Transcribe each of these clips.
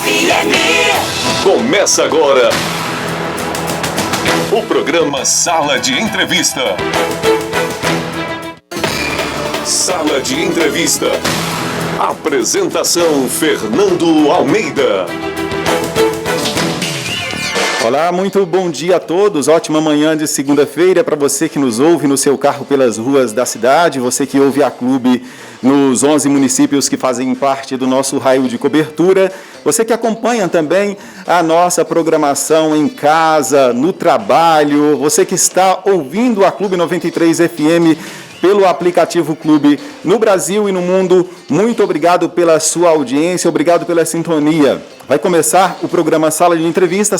FM. Começa agora o programa Sala de Entrevista. Sala de Entrevista. Apresentação Fernando Almeida. Olá, muito bom dia a todos. Ótima manhã de segunda-feira para você que nos ouve no seu carro pelas ruas da cidade, você que ouve a Clube nos 11 municípios que fazem parte do nosso raio de cobertura, você que acompanha também a nossa programação em casa, no trabalho, você que está ouvindo a Clube 93 FM pelo aplicativo Clube no Brasil e no mundo. Muito obrigado pela sua audiência, obrigado pela sintonia. Vai começar o programa Sala de Entrevista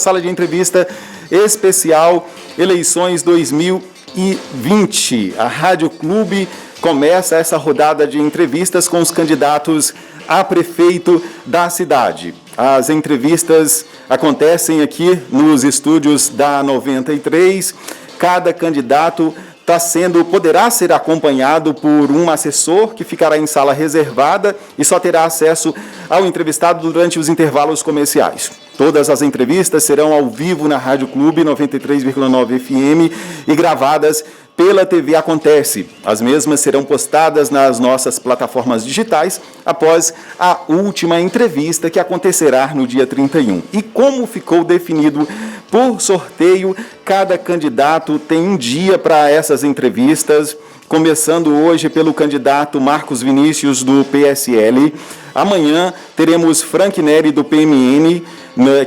especial Eleições 2020. A Rádio Clube começa essa rodada de entrevistas com os candidatos a prefeito da cidade. As entrevistas acontecem aqui nos estúdios da 93. Cada candidato poderá ser acompanhado por um assessor que ficará em sala reservada e só terá acesso ao entrevistado durante os intervalos comerciais. Todas as entrevistas serão ao vivo na Rádio Clube 93,9 FM e gravadas pela TV Acontece. As mesmas serão postadas nas nossas plataformas digitais após a última entrevista que acontecerá no dia 31. E como ficou definido por sorteio, cada candidato tem um dia para essas entrevistas, começando hoje pelo candidato Marcos Vinícius, do PSL. Amanhã teremos Frank Neri, do PMN,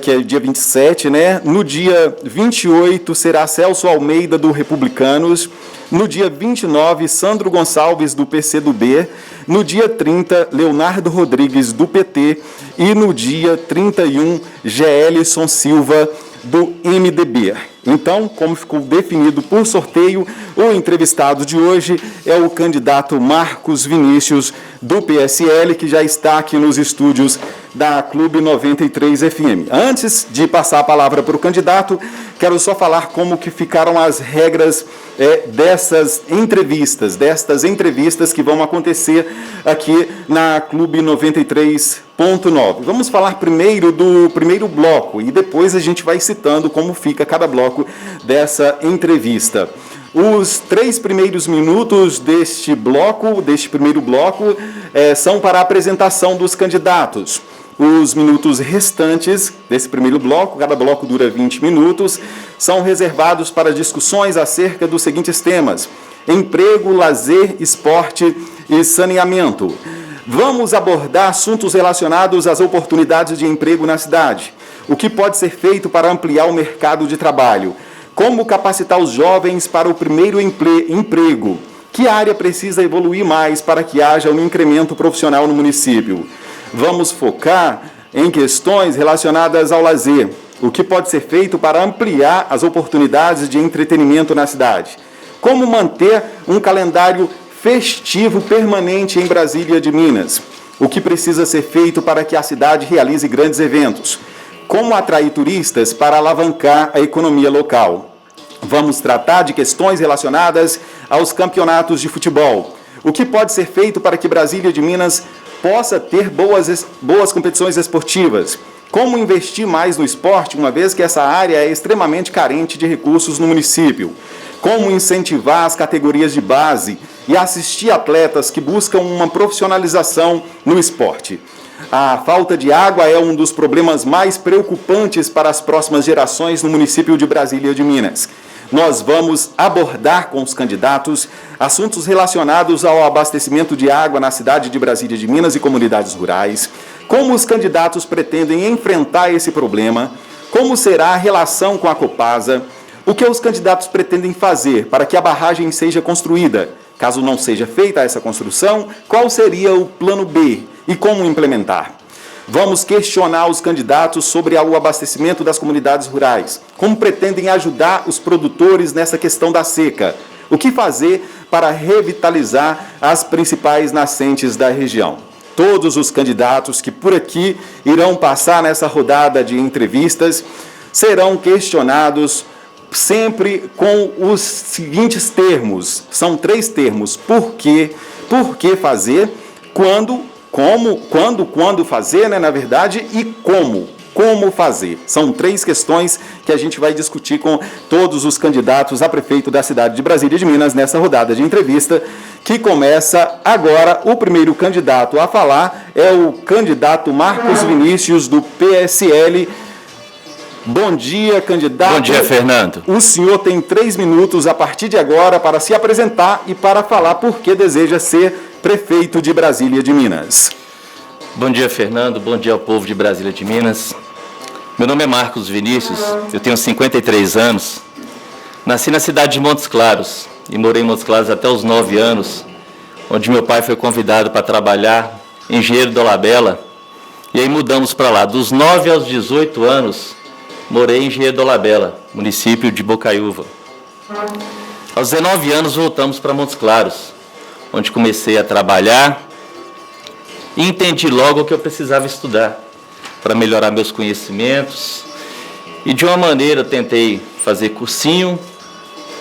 que é dia 27, né? No dia 28 será Celso Almeida, do Republicanos. No dia 29, Sandro Gonçalves, do PCdoB. No dia 30, Leonardo Rodrigues, do PT. E no dia 31, Gelson Silva, do MDB. Então, como ficou definido por sorteio, o entrevistado de hoje é o candidato Marcos Vinícius, do PSL, que já está aqui nos estúdios da Clube 93 FM. Antes de passar a palavra para o candidato, quero só falar como que ficaram as regras destas entrevistas que vão acontecer aqui na Clube 93.9. Vamos falar primeiro do primeiro bloco e depois a gente vai citando como fica cada bloco dessa entrevista. Os 3 primeiros minutos deste primeiro bloco, são para a apresentação dos candidatos. Os minutos restantes desse primeiro bloco, cada bloco dura 20 minutos, são reservados para discussões acerca dos seguintes temas: emprego, lazer, esporte e saneamento. Vamos abordar assuntos relacionados às oportunidades de emprego na cidade. O que pode ser feito para ampliar o mercado de trabalho? Como capacitar os jovens para o primeiro emprego? Que área precisa evoluir mais para que haja um incremento profissional no município? Vamos focar em questões relacionadas ao lazer. O que pode ser feito para ampliar as oportunidades de entretenimento na cidade? Como manter um calendário festivo permanente em Brasília de Minas? O que precisa ser feito para que a cidade realize grandes eventos? Como atrair turistas para alavancar a economia local? Vamos tratar de questões relacionadas aos campeonatos de futebol. O que pode ser feito para que Brasília de Minas possa ter boas competições esportivas? Como investir mais no esporte, uma vez que essa área é extremamente carente de recursos no município? Como incentivar as categorias de base e assistir atletas que buscam uma profissionalização no esporte? A falta de água é um dos problemas mais preocupantes para as próximas gerações no município de Brasília de Minas. Nós vamos abordar com os candidatos assuntos relacionados ao abastecimento de água na cidade de Brasília de Minas e comunidades rurais, como os candidatos pretendem enfrentar esse problema, como será a relação com a Copasa, o que os candidatos pretendem fazer para que a barragem seja construída. Caso não seja feita essa construção, qual seria o plano B e como implementar? Vamos questionar os candidatos sobre o abastecimento das comunidades rurais. Como pretendem ajudar os produtores nessa questão da seca? O que fazer para revitalizar as principais nascentes da região? Todos os candidatos que por aqui irão passar nessa rodada de entrevistas serão questionados sempre com os seguintes termos. São 3 termos: por que fazer, quando quando fazer, né, na verdade, e como fazer. São 3 questões que a gente vai discutir com todos os candidatos a prefeito da cidade de Brasília de Minas nessa rodada de entrevista, que começa agora. O primeiro candidato a falar é o candidato Marcos Vinícius, do PSL. Bom dia, candidato. Bom dia, Fernando. O senhor tem 3 minutos a partir de agora para se apresentar e para falar por que deseja ser prefeito de Brasília de Minas. Bom dia, Fernando. Bom dia ao povo de Brasília de Minas. Meu nome é Marcos Vinícius, eu tenho 53 anos. Nasci na cidade de Montes Claros e morei em Montes Claros até os 9 anos, onde meu pai foi convidado para trabalhar em Engenheiro Dolabella. E aí mudamos para lá. Dos 9 aos 18 anos, morei em Engenheiro Dolabella, município de Bocaiúva. Aos 19 anos, voltamos para Montes Claros, onde comecei a trabalhar e entendi logo que eu precisava estudar para melhorar meus conhecimentos. E de uma maneira eu tentei fazer cursinho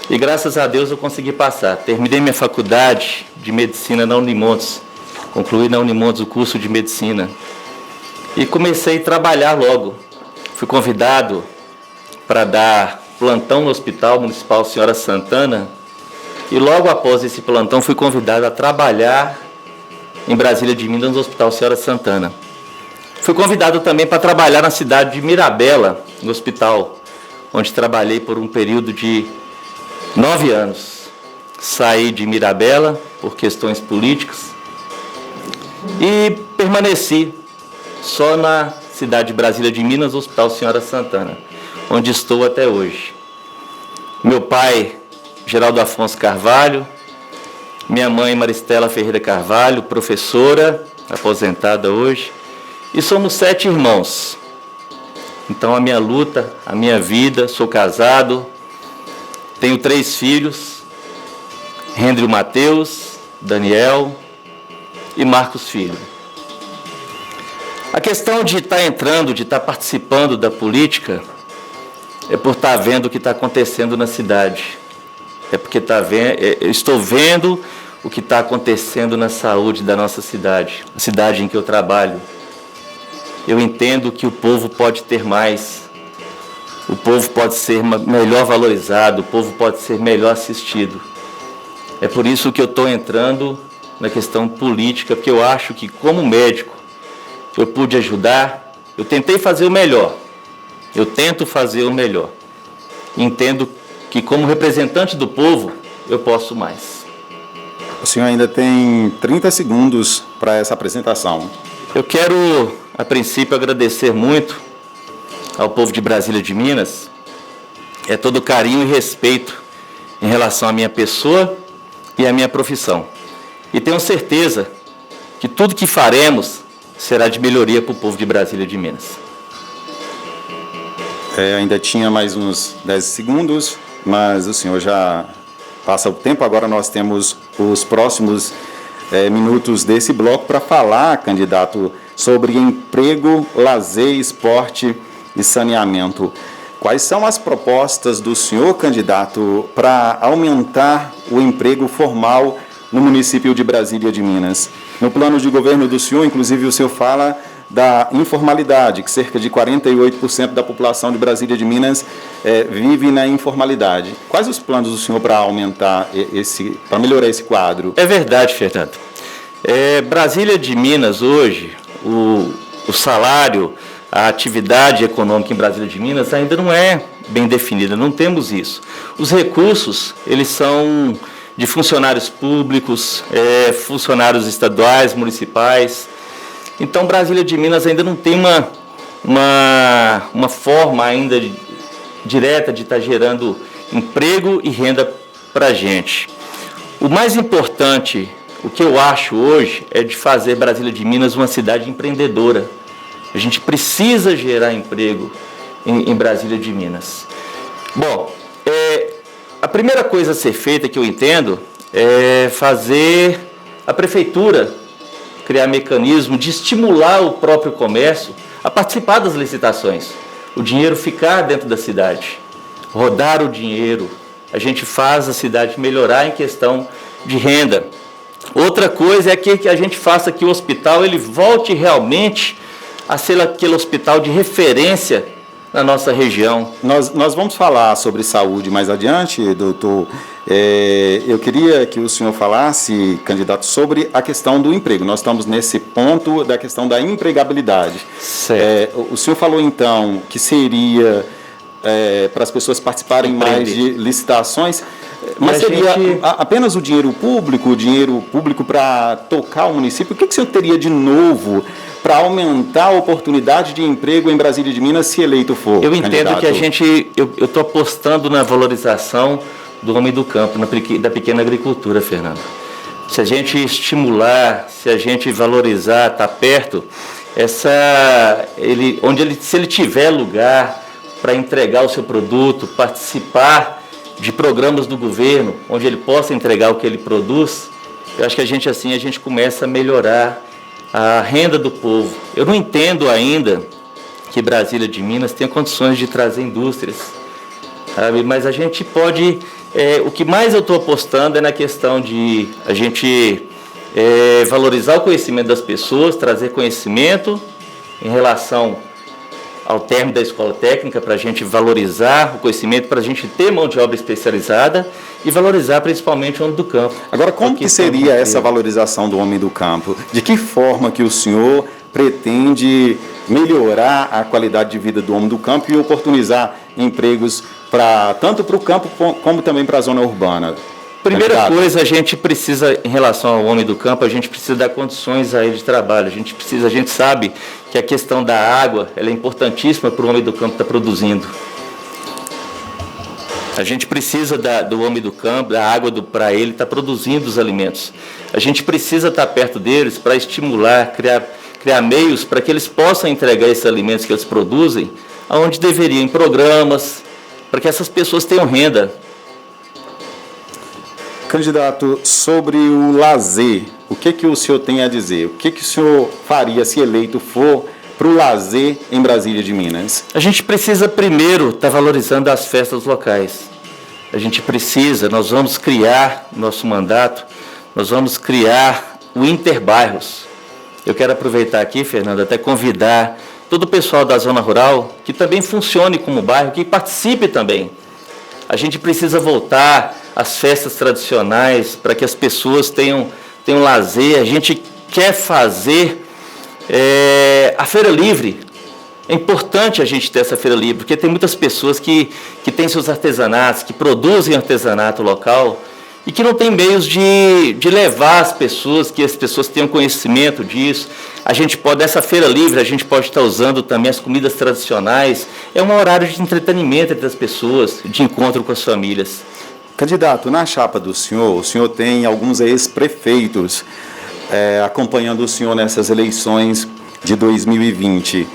e graças a Deus eu consegui passar. Terminei minha faculdade de medicina na Unimontes, concluí na Unimontes o curso de medicina e comecei a trabalhar logo. Fui convidado para dar plantão no Hospital Municipal Senhora Santana e logo após esse plantão fui convidado a trabalhar em Brasília de Minas, no Hospital Senhora Santana. Fui convidado também para trabalhar na cidade de Mirabela, no hospital, onde trabalhei por um período de 9 anos. Saí de Mirabela por questões políticas e permaneci só na cidade de Brasília de Minas, no Hospital Senhora Santana, onde estou até hoje. Meu pai, Geraldo Afonso Carvalho, minha mãe, Maristela Ferreira Carvalho, professora, aposentada hoje, e somos 7 irmãos. Então a minha luta, a minha vida, sou casado, tenho 3 filhos, Rendrio Mateus, Daniel e Marcos Filho. A questão de estar entrando, de estar participando da política, é por estar vendo o que está acontecendo na cidade. É porque eu estou vendo o que está acontecendo na saúde da nossa cidade, a cidade em que eu trabalho. Eu entendo que o povo pode ter mais, o povo pode ser melhor valorizado, o povo pode ser melhor assistido. É por isso que eu estou entrando na questão política, porque eu acho que, como médico, eu pude ajudar, eu tentei fazer o melhor, eu tento fazer o melhor. Entendo que, como representante do povo, eu posso mais. O senhor ainda tem 30 segundos para essa apresentação. Eu quero, a princípio, agradecer muito ao povo de Brasília de Minas, todo o carinho e respeito em relação à minha pessoa e à minha profissão. E tenho certeza que tudo que faremos será de melhoria para o povo de Brasília de Minas. Ainda tinha mais uns 10 segundos, mas o senhor já passa o tempo. Agora nós temos os próximos minutos desse bloco para falar, candidato, sobre emprego, lazer, esporte e saneamento. Quais são as propostas do senhor, candidato, para aumentar o emprego formal no município de Brasília de Minas? No plano de governo do senhor, inclusive, o senhor fala da informalidade, que cerca de 48% da população de Brasília de Minas vive na informalidade. Quais os planos do senhor para aumentar para melhorar esse quadro? É verdade, Fernando. Brasília de Minas hoje, o salário, a atividade econômica em Brasília de Minas ainda não é bem definida, não temos isso. Os recursos, eles são de funcionários públicos, funcionários estaduais, municipais. Então, Brasília de Minas ainda não tem uma forma ainda direta de estar gerando emprego e renda para a gente. O mais importante, o que eu acho hoje, é de fazer Brasília de Minas uma cidade empreendedora. A gente precisa gerar emprego em Brasília de Minas. Bom, a primeira coisa a ser feita, que eu entendo, é fazer a prefeitura criar mecanismo de estimular o próprio comércio a participar das licitações. O dinheiro ficar dentro da cidade, rodar o dinheiro. A gente faz a cidade melhorar em questão de renda. Outra coisa é que a gente faça que o hospital ele volte realmente a ser aquele hospital de referência na nossa região. Nós vamos falar sobre saúde mais adiante, doutor. Eu queria que o senhor falasse, candidato, sobre a questão do emprego. Nós estamos nesse ponto da questão da empregabilidade. O senhor falou, então, que seria para as pessoas participarem mais de licitações, mas seria apenas o dinheiro público para tocar o município. O que o senhor teria de novo para aumentar a oportunidade de emprego em Brasília de Minas, se eleito for? Eu entendo que eu estou apostando na valorização do homem do campo, da pequena agricultura, Fernando. Se a gente estimular, se a gente valorizar, estar perto, se ele tiver lugar para entregar o seu produto, participar de programas do governo, onde ele possa entregar o que ele produz, eu acho que a gente começa a melhorar a renda do povo. Eu não entendo ainda que Brasília de Minas tenha condições de trazer indústrias, sabe? Mas a gente pode... o que mais eu estou apostando é na questão de a gente valorizar o conhecimento das pessoas, trazer conhecimento em relação ao término da escola técnica, para a gente valorizar o conhecimento, para a gente ter mão de obra especializada e valorizar principalmente o homem do campo. Agora, como que seria essa valorização do homem do campo? De que forma que o senhor pretende melhorar a qualidade de vida do homem do campo e oportunizar empregos tanto para o campo como também para a zona urbana? Primeira coisa, a gente precisa, em relação ao homem do campo, a gente precisa dar condições a ele de trabalho. A gente sabe que a questão da água ela é importantíssima para o homem do campo estar produzindo. A gente precisa do homem do campo, da água para ele estar produzindo os alimentos. A gente precisa estar perto deles para estimular, criar meios para que eles possam entregar esses alimentos que eles produzem, aonde deveriam, em programas, para que essas pessoas tenham renda. Candidato, sobre o lazer, o que o senhor tem a dizer? O que o senhor faria, se eleito for, para o lazer em Brasília de Minas? A gente precisa primeiro estar valorizando as festas locais. Nós vamos criar, nosso mandato, nós vamos criar o Interbairros. Eu quero aproveitar aqui, Fernando, até convidar todo o pessoal da zona rural que também funcione como bairro, que participe também. A gente precisa voltar às festas tradicionais para que as pessoas tenham lazer. A gente quer fazer a Feira Livre. É importante a gente ter essa Feira Livre, porque tem muitas pessoas que têm seus artesanatos, que produzem artesanato local e que não tem meios de levar as pessoas, que as pessoas tenham conhecimento disso. Nessa Feira Livre, a gente pode estar usando também as comidas tradicionais. É um horário de entretenimento entre as pessoas, de encontro com as famílias. Candidato, na chapa do senhor, o senhor tem alguns ex-prefeitos acompanhando o senhor nessas eleições de 2020.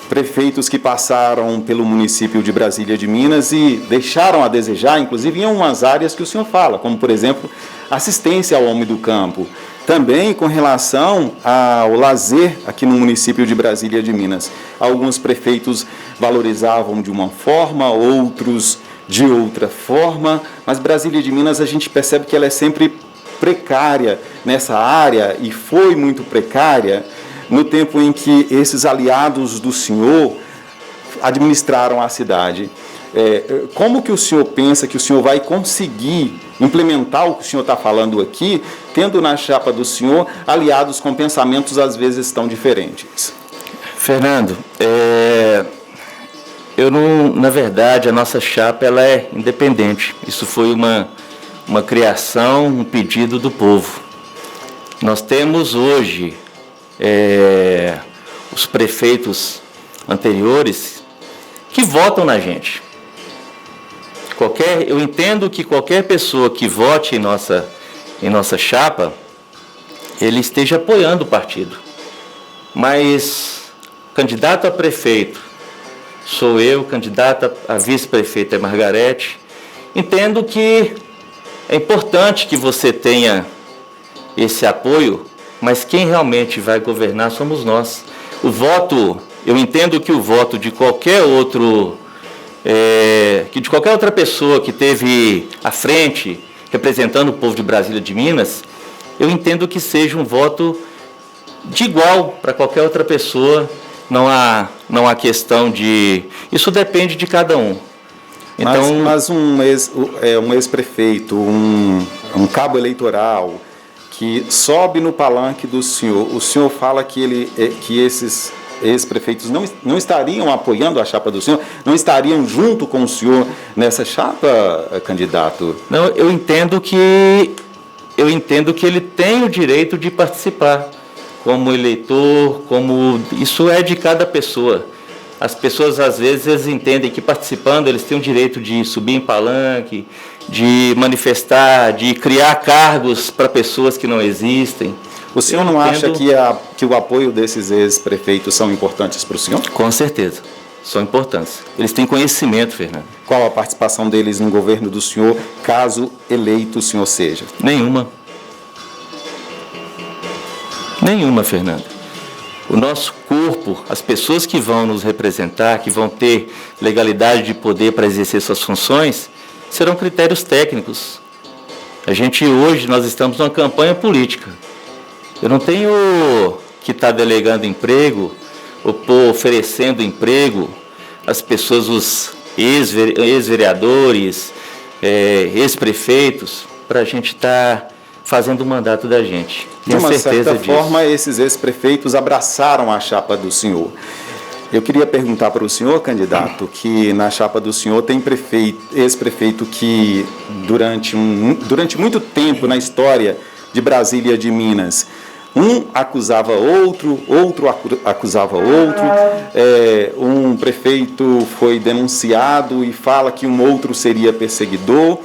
Prefeitos que passaram pelo município de Brasília de Minas e deixaram a desejar, inclusive em algumas áreas que o senhor fala, como, por exemplo, assistência ao homem do campo. Também com relação ao lazer aqui no município de Brasília de Minas. Alguns prefeitos valorizavam de uma forma, outros de outra forma, mas Brasília de Minas a gente percebe que ela é sempre precária nessa área e foi muito precária no tempo em que esses aliados do senhor administraram a cidade. Como que o senhor pensa que o senhor vai conseguir implementar o que o senhor está falando aqui, tendo na chapa do senhor aliados com pensamentos às vezes tão diferentes? Fernando, na verdade, a nossa chapa ela é independente. Isso foi uma criação, um pedido do povo. Nós temos hoje os prefeitos anteriores que votam na gente. Eu entendo que qualquer pessoa que vote em nossa chapa, ele esteja apoiando o partido. Mas candidato a prefeito sou eu, candidata a vice-prefeita é Margarete. Entendo que é importante que você tenha esse apoio, mas quem realmente vai governar somos nós. Eu entendo que o voto de qualquer outra pessoa que esteve à frente, representando o povo de Brasília de Minas, eu entendo que seja um voto de igual para qualquer outra pessoa, não há questão de... Isso depende de cada um. Então, mas um ex-prefeito, um cabo eleitoral que sobe no palanque do senhor, o senhor fala que esses ex-prefeitos não estariam apoiando a chapa do senhor, não estariam junto com o senhor nessa chapa, candidato? Não, eu entendo que ele tem o direito de participar como eleitor, isso é de cada pessoa. As pessoas, às vezes, entendem que participando eles têm o direito de subir em palanque, de manifestar, de criar cargos para pessoas que não existem. O senhor não acha que o apoio desses ex-prefeitos são importantes para o senhor? Com certeza, são importantes. Eles têm conhecimento, Fernando. Qual a participação deles no governo do senhor, caso eleito o senhor seja? Nenhuma, Fernando. O nosso corpo, as pessoas que vão nos representar, que vão ter legalidade de poder para exercer suas funções, serão critérios técnicos. Hoje, nós estamos numa campanha política. Eu não tenho que estar delegando emprego ou oferecendo emprego às pessoas, os ex-vereadores, ex-prefeitos, para a gente estar fazendo o mandato da gente. De uma certa forma, esses ex-prefeitos abraçaram a chapa do senhor. Eu queria perguntar para o senhor, candidato, que na chapa do senhor tem ex-prefeito que durante muito tempo na história de Brasília e de Minas, um acusava outro acusava outro, um prefeito foi denunciado e fala que um outro seria perseguidor,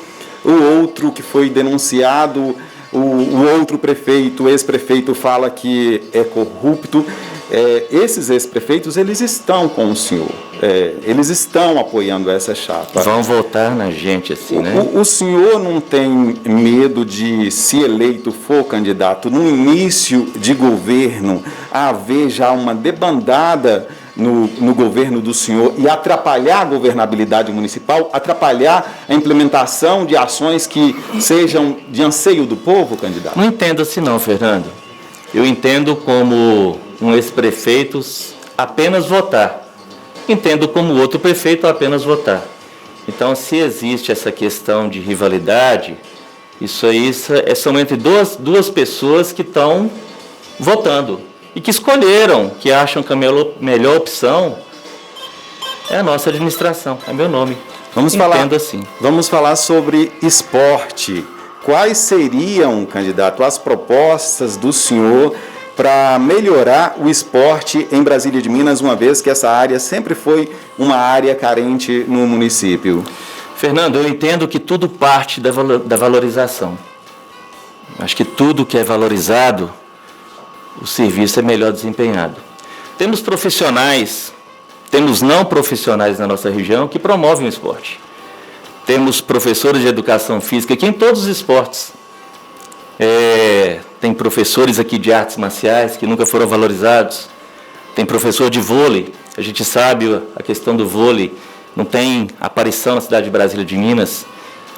o outro que foi denunciado, o outro prefeito, ex-prefeito, fala que é corrupto. Esses ex-prefeitos, eles estão com o senhor, eles estão apoiando essa chapa. Vão votar na gente assim, né? O senhor não tem medo de, se eleito for candidato, no início de governo, haver já uma debandada no governo do senhor e atrapalhar a governabilidade municipal, atrapalhar a implementação de ações que sejam de anseio do povo, candidato? Não entendo assim não, Fernando. Eu entendo como um ex-prefeito apenas votar. Entendo como outro prefeito apenas votar. Então, se existe essa questão de rivalidade, isso aí são entre duas pessoas que estão votando e que escolheram, que acham que a melhor opção é a nossa administração, é meu nome. Vamos falar sobre esporte. Quais seriam, candidato, as propostas do senhor para melhorar o esporte em Brasília de Minas, uma vez que essa área sempre foi uma área carente no município? Fernando, eu entendo que tudo parte da valorização. Acho que tudo que é valorizado, o serviço é melhor desempenhado. Temos profissionais, temos não profissionais na nossa região que promovem o esporte. Temos professores de educação física aqui em todos os esportes. Tem professores aqui de artes marciais que nunca foram valorizados. Tem professor de vôlei. A gente sabe a questão do vôlei. Não tem aparição na cidade de Brasília de Minas.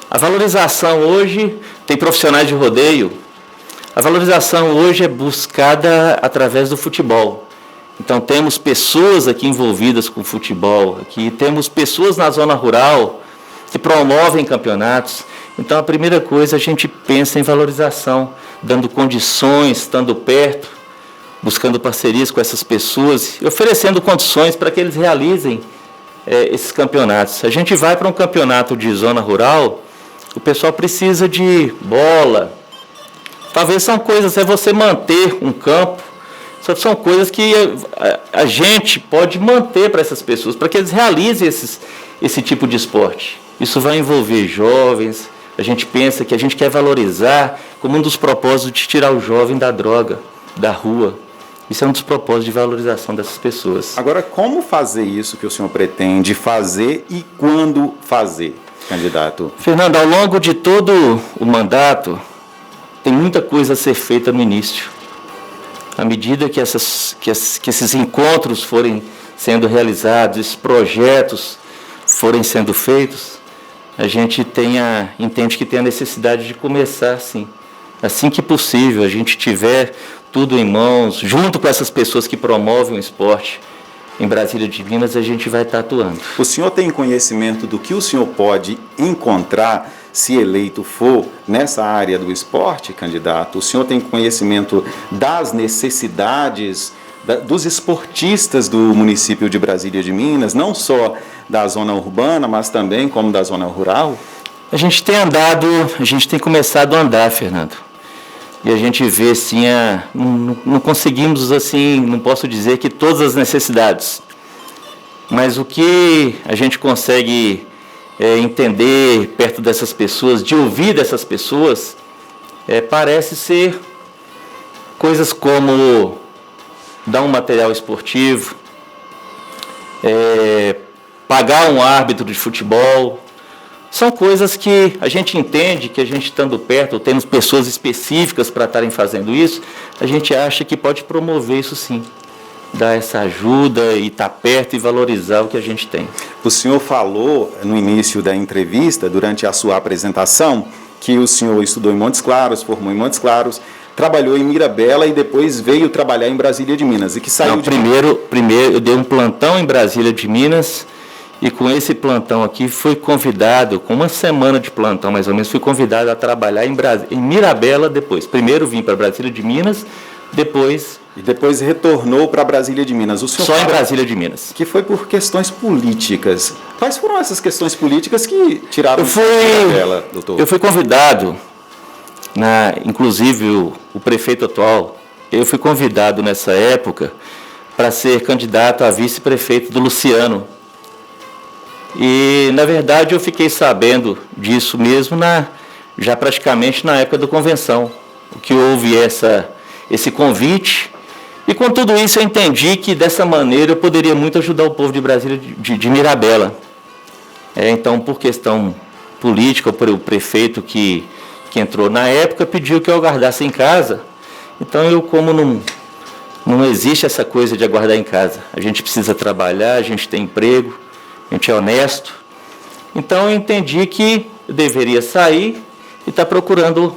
A valorização hoje, tem profissionais de rodeio. A valorização hoje é buscada através do futebol. Então temos pessoas aqui envolvidas com futebol. Aqui temos pessoas na zona rural que promovem campeonatos. Então, a primeira coisa, a gente pensa em valorização, dando condições, estando perto, buscando parcerias com essas pessoas e oferecendo condições para que eles realizem esses campeonatos. A gente vai para um campeonato de zona rural, o pessoal precisa de bola. Talvez são coisas, você manter um campo, são coisas que a gente pode manter para essas pessoas, para que eles realizem esse tipo de esporte. Isso vai envolver jovens. A gente pensa que a gente quer valorizar como um dos propósitos de tirar o jovem da droga, da rua. Isso é um dos propósitos de valorização dessas pessoas. Agora, como fazer isso que o senhor pretende fazer e quando fazer, candidato? Fernando, ao longo de todo o mandato, tem muita coisa a ser feita no início. À medida que esses encontros forem sendo realizados, esses projetos forem sendo feitos, a gente entende que tem a necessidade de começar, sim, assim que possível, a gente tiver tudo em mãos, junto com essas pessoas que promovem o esporte em Brasília de Minas, a gente vai estar atuando. O senhor tem conhecimento do que o senhor pode encontrar se eleito for nessa área do esporte, candidato? O senhor tem conhecimento das necessidades dos esportistas do município de Brasília de Minas, não só da zona urbana, mas também como da zona rural? A gente tem começado a andar, Fernando. E a gente vê, assim, não conseguimos, assim, não posso dizer que todas as necessidades, mas o que a gente consegue entender perto dessas pessoas, de ouvir dessas pessoas, parece ser coisas como dar um material esportivo, pagar um árbitro de futebol. São coisas que a gente entende, que a gente estando perto, temos pessoas específicas para estarem fazendo isso, a gente acha que pode promover isso sim, dar essa ajuda e estar perto e valorizar o que a gente tem. O senhor falou no início da entrevista, durante a sua apresentação, que o senhor estudou em Montes Claros, formou em Montes Claros, trabalhou em Mirabela e depois veio trabalhar em Brasília de Minas. E que saiu primeiro eu dei um plantão em Brasília de Minas. E com esse plantão aqui, fui convidado, com uma semana de plantão mais ou menos, fui convidado a trabalhar em Mirabela depois. Primeiro vim para Brasília de Minas, depois... E depois retornou para Brasília de Minas. O senhor só em Brasília de Minas. Que foi por questões políticas. Quais foram essas questões políticas que tiraram de Mirabela, doutor? Eu fui convidado, inclusive o prefeito atual, eu fui convidado nessa época para ser candidato a vice-prefeito do Luciano. E, na verdade, eu fiquei sabendo disso mesmo já praticamente na época da convenção, que houve esse convite. E com tudo isso eu entendi que dessa maneira eu poderia muito ajudar o povo de Brasília, de Mirabela. Então, por questão política, o prefeito que entrou na época pediu que eu aguardasse em casa. Então, como não existe essa coisa de aguardar em casa, a gente precisa trabalhar, a gente tem emprego, a gente é honesto. Então eu entendi que eu deveria sair e estar procurando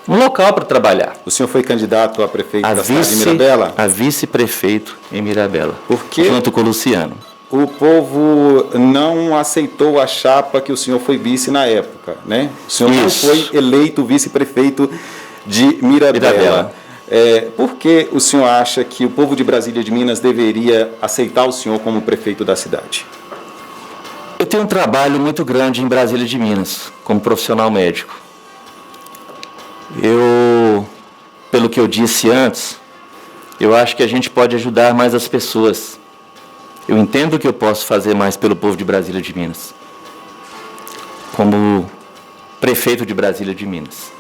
um local para trabalhar. O senhor foi candidato a prefeito da cidade de Mirabela? A vice-prefeito em Mirabela, junto com o Luciano. O povo não aceitou a chapa que o senhor foi vice na época, né? O senhor não foi eleito vice-prefeito de Mirabela. Por que o senhor acha que o povo de Brasília de Minas deveria aceitar o senhor como prefeito da cidade? Eu tenho um trabalho muito grande em Brasília de Minas, como profissional médico. Pelo que eu disse antes, eu acho que a gente pode ajudar mais as pessoas. Eu entendo que eu posso fazer mais pelo povo de Brasília de Minas, como prefeito de Brasília de Minas.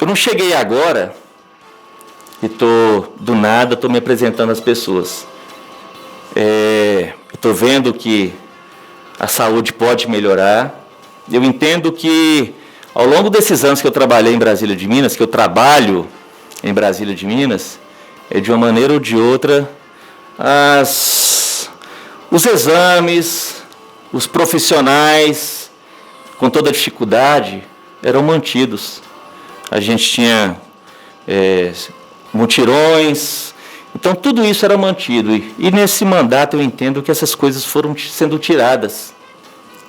Eu não cheguei agora e do nada estou me apresentando às pessoas. Estou vendo que a saúde pode melhorar. Eu entendo que ao longo desses anos que eu trabalhei em Brasília de Minas, que eu trabalho em Brasília de Minas, de uma maneira ou de outra, os exames, os profissionais, com toda a dificuldade, eram mantidos. A gente tinha mutirões, então tudo isso era mantido. E nesse mandato eu entendo que essas coisas foram sendo tiradas.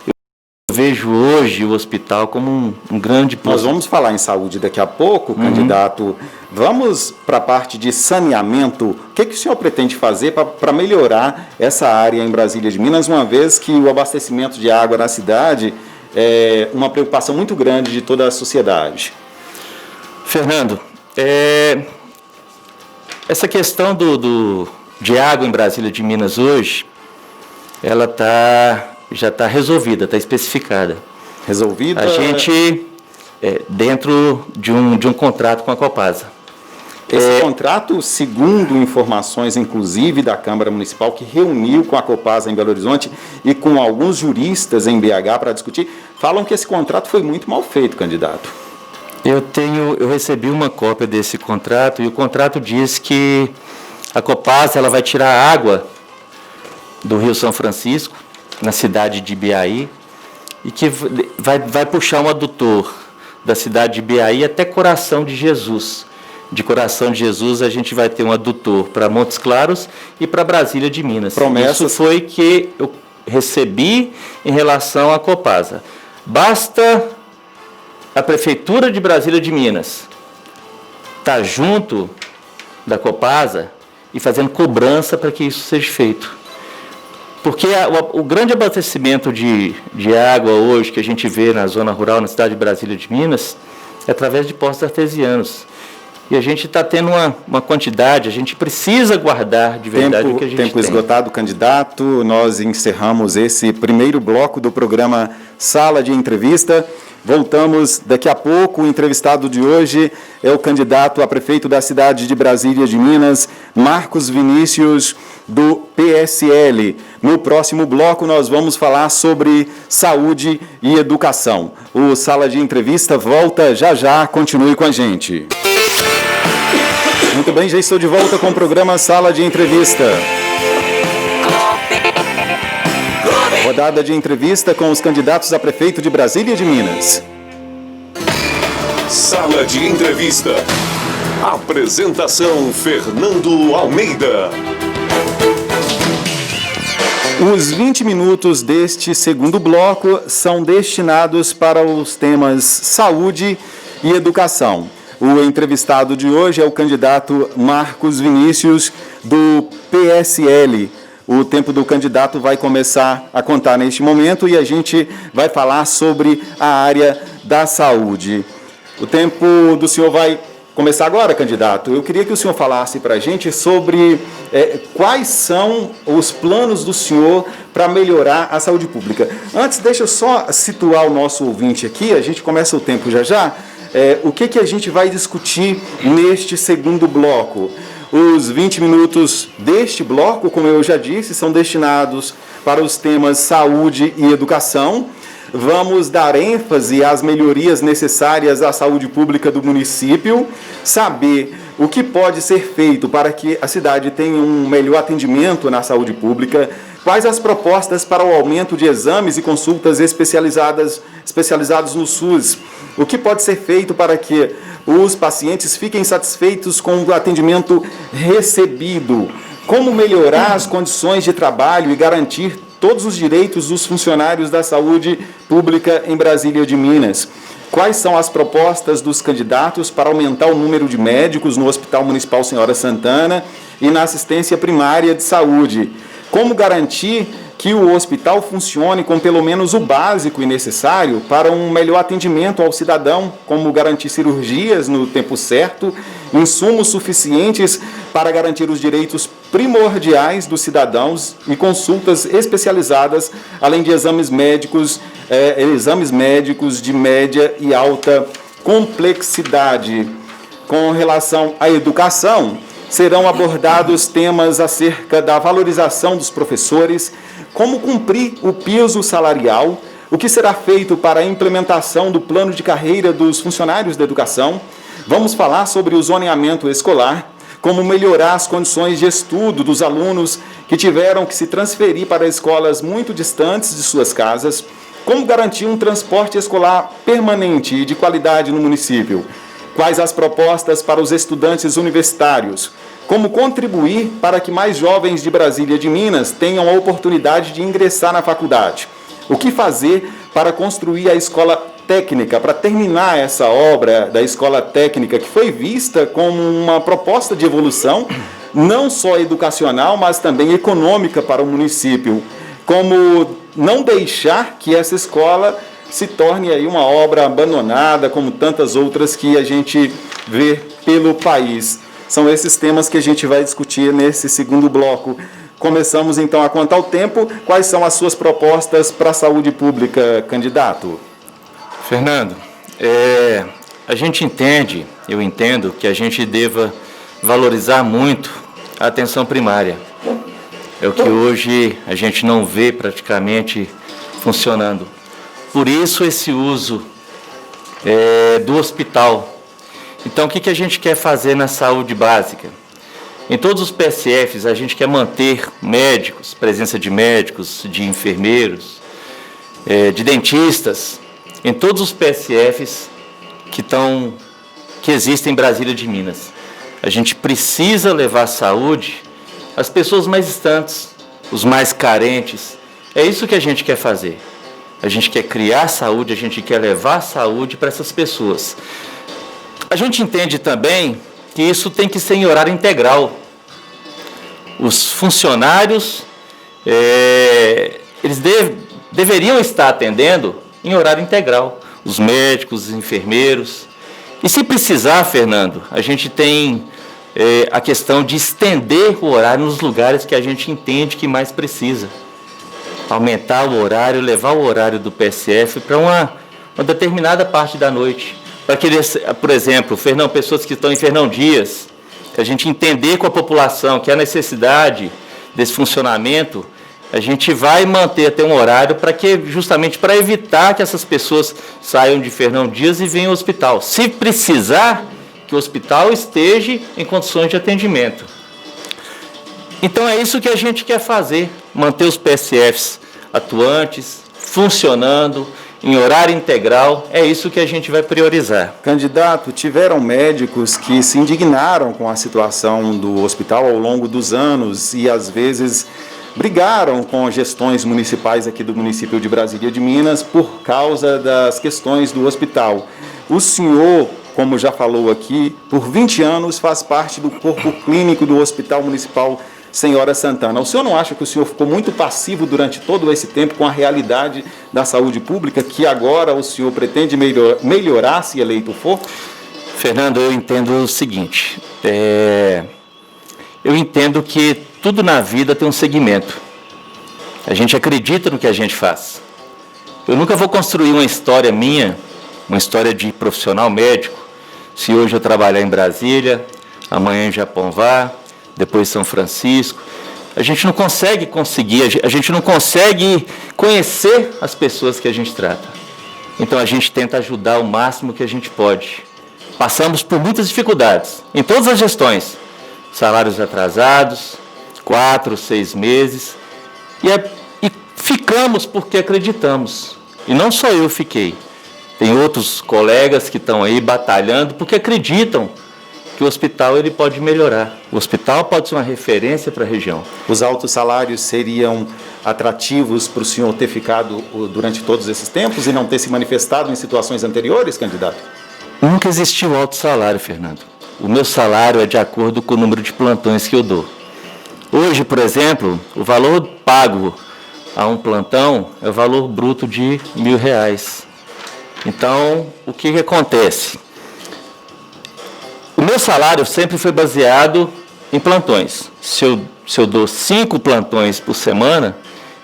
Eu vejo hoje o hospital como um grande... Nós vamos falar em saúde daqui a pouco, candidato. Vamos para a parte de saneamento. O que o senhor pretende fazer para melhorar essa área em Brasília de Minas, uma vez que o abastecimento de água na cidade é uma preocupação muito grande de toda a sociedade? Fernando, essa questão de água em Brasília de Minas hoje, ela já está resolvida, está especificada. Resolvida? A gente, dentro de um contrato com a Copasa. Esse contrato, segundo informações, inclusive, da Câmara Municipal, que reuniu com a Copasa em Belo Horizonte e com alguns juristas em BH para discutir, falam que esse contrato foi muito mal feito, candidato. Eu recebi uma cópia desse contrato e o contrato diz que a Copasa ela vai tirar a água do Rio São Francisco, na cidade de Ibiaí, e que vai puxar um adutor da cidade de Biaí até Coração de Jesus. De Coração de Jesus a gente vai ter um adutor para Montes Claros e para Brasília de Minas. Promessas. Isso foi que eu recebi em relação à Copasa. Basta a Prefeitura de Brasília de Minas estar junto da Copasa e fazendo cobrança para que isso seja feito. Porque o grande abastecimento de água hoje que a gente vê na zona rural, na cidade de Brasília de Minas, é através de poços artesianos. E a gente está tendo uma quantidade, a gente precisa guardar de verdade o que a gente tem. Tempo esgotado, candidato. Nós encerramos esse primeiro bloco do programa Sala de Entrevista. Voltamos daqui a pouco. O entrevistado de hoje é o candidato a prefeito da cidade de Brasília de Minas, Marcos Vinícius, do PSL. No próximo bloco nós vamos falar sobre saúde e educação. O Sala de Entrevista volta já já, continue com a gente. Muito bem, já estou de volta com o programa Sala de Entrevista. Rodada de entrevista com os candidatos a prefeito de Brasília de Minas. Sala de Entrevista. Apresentação Fernando Almeida. Os 20 minutos deste segundo bloco são destinados para os temas saúde e educação. O entrevistado de hoje é o candidato Marcos Vinícius, do PSL. O tempo do candidato vai começar a contar neste momento e a gente vai falar sobre a área da saúde. O tempo do senhor vai começar agora, candidato. Eu queria que o senhor falasse para a gente sobre quais são os planos do senhor para melhorar a saúde pública. Antes, deixa eu só situar o nosso ouvinte aqui, a gente começa o tempo já já. O que a gente vai discutir neste segundo bloco? Os 20 minutos deste bloco, como eu já disse, são destinados para os temas saúde e educação. Vamos dar ênfase às melhorias necessárias à saúde pública do município, saber o que pode ser feito para que a cidade tenha um melhor atendimento na saúde pública, quais as propostas para o aumento de exames e consultas especializados no SUS, o que pode ser feito para que os pacientes fiquem satisfeitos com o atendimento recebido, como melhorar as condições de trabalho e garantir todos os direitos dos funcionários da saúde pública em Brasília de Minas. Quais são as propostas dos candidatos para aumentar o número de médicos no Hospital Municipal Senhora Santana e na assistência primária de saúde? Como garantir que o hospital funcione com pelo menos o básico e necessário para um melhor atendimento ao cidadão, como garantir cirurgias no tempo certo, insumos suficientes para garantir os direitos primordiais dos cidadãos e consultas especializadas, além de exames médicos de média e alta complexidade. Com relação à educação, serão abordados temas acerca da valorização dos professores, como cumprir o piso salarial, o que será feito para a implementação do plano de carreira dos funcionários da educação. Vamos falar sobre o zoneamento escolar, como melhorar as condições de estudo dos alunos que tiveram que se transferir para escolas muito distantes de suas casas, como garantir um transporte escolar permanente e de qualidade no município. Quais as propostas para os estudantes universitários? Como contribuir para que mais jovens de Brasília de Minas tenham a oportunidade de ingressar na faculdade? O que fazer para construir a escola técnica, para terminar essa obra da escola técnica, que foi vista como uma proposta de evolução, não só educacional, mas também econômica para o município? Como não deixar que essa escola se torne aí uma obra abandonada, como tantas outras que a gente vê pelo país. São esses temas que a gente vai discutir nesse segundo bloco. Começamos então a contar o tempo. Quais são as suas propostas para a saúde pública, candidato? Fernando, a gente eu entendo que a gente deva valorizar muito a atenção primária. É o que hoje a gente não vê praticamente funcionando. Por isso esse uso do hospital. Então, o que a gente quer fazer na saúde básica? Em todos os PSFs, a gente quer manter médicos, presença de médicos, de enfermeiros, de dentistas. Em todos os PSFs, que existem em Brasília de Minas. A gente precisa levar saúde às pessoas mais distantes, os mais carentes. É isso que a gente quer fazer. A gente quer criar saúde, a gente quer levar saúde para essas pessoas. A gente entende também que isso tem que ser em horário integral. Os funcionários, eles deveriam estar atendendo em horário integral. Os médicos, os enfermeiros. E se precisar, Fernando, a gente tem a questão de estender o horário nos lugares que a gente entende que mais precisa. Aumentar o horário, levar o horário do PSF para uma determinada parte da noite. Para que, por exemplo, pessoas que estão em Fernão Dias, a gente entender com a população que a necessidade desse funcionamento, a gente vai manter até um horário justamente para evitar que essas pessoas saiam de Fernão Dias e venham ao hospital. Se precisar, que o hospital esteja em condições de atendimento. Então é isso que a gente quer fazer, manter os PSFs atuantes, funcionando, em horário integral, é isso que a gente vai priorizar. Candidato, tiveram médicos que se indignaram com a situação do hospital ao longo dos anos e às vezes brigaram com gestões municipais aqui do município de Brasília de Minas por causa das questões do hospital. O senhor, como já falou aqui, por 20 anos faz parte do corpo clínico do Hospital Municipal Senhora Santana. O senhor não acha que o senhor ficou muito passivo durante todo esse tempo com a realidade da saúde pública, que agora o senhor pretende melhorar se eleito for? Fernando, eu entendo o seguinte, eu entendo que tudo na vida tem um segmento. A gente acredita no que a gente faz. Eu nunca vou construir uma história minha, uma história de profissional médico, se hoje eu trabalhar em Brasília, amanhã em Japonvar, depois São Francisco. A gente não consegue conhecer as pessoas que a gente trata. Então a gente tenta ajudar o máximo que a gente pode. Passamos por muitas dificuldades, em todas as gestões. Salários atrasados, 4, 6 meses. E ficamos porque acreditamos. E não só eu fiquei. Tem outros colegas que estão aí batalhando porque acreditam que o hospital ele pode melhorar. O hospital pode ser uma referência para a região. Os altos salários seriam atrativos para o senhor ter ficado durante todos esses tempos e não ter se manifestado em situações anteriores, candidato? Nunca existiu alto salário, Fernando. O meu salário é de acordo com o número de plantões que eu dou. Hoje, por exemplo, o valor pago a um plantão é o valor bruto de R$1.000. Então, o que acontece? O meu salário sempre foi baseado em plantões. Se eu dou 5 plantões por semana,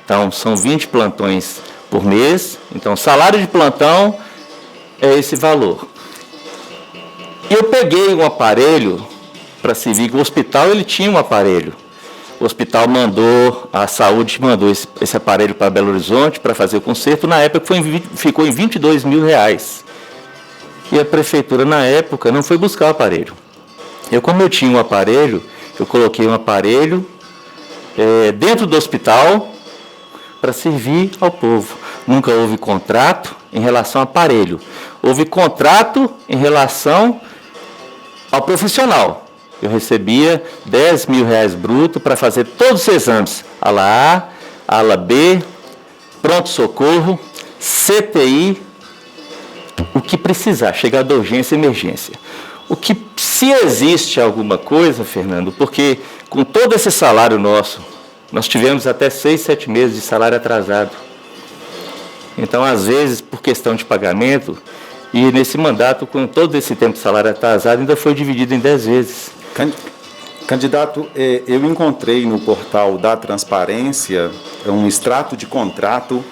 então são 20 plantões por mês, então o salário de plantão é esse valor. E eu peguei um aparelho para servir, que o hospital ele tinha um aparelho. O hospital a saúde mandou esse aparelho para Belo Horizonte para fazer o conserto, na época ficou em R$22.000. E a prefeitura, na época, não foi buscar o aparelho. Como eu tinha um aparelho, eu coloquei um aparelho dentro do hospital para servir ao povo. Nunca houve contrato em relação ao aparelho. Houve contrato em relação ao profissional. Eu recebia R$10.000 bruto para fazer todos os exames. Ala A, ala B, pronto-socorro, CTI, o que precisar, chegar da urgência e emergência. Se existe alguma coisa, Fernando, porque com todo esse salário nosso, nós tivemos até 6, 7 meses de salário atrasado. Então, às vezes, por questão de pagamento, e nesse mandato, com todo esse tempo de salário atrasado, ainda foi dividido em 10 vezes. Candidato, eu encontrei no portal da Transparência um extrato de contrato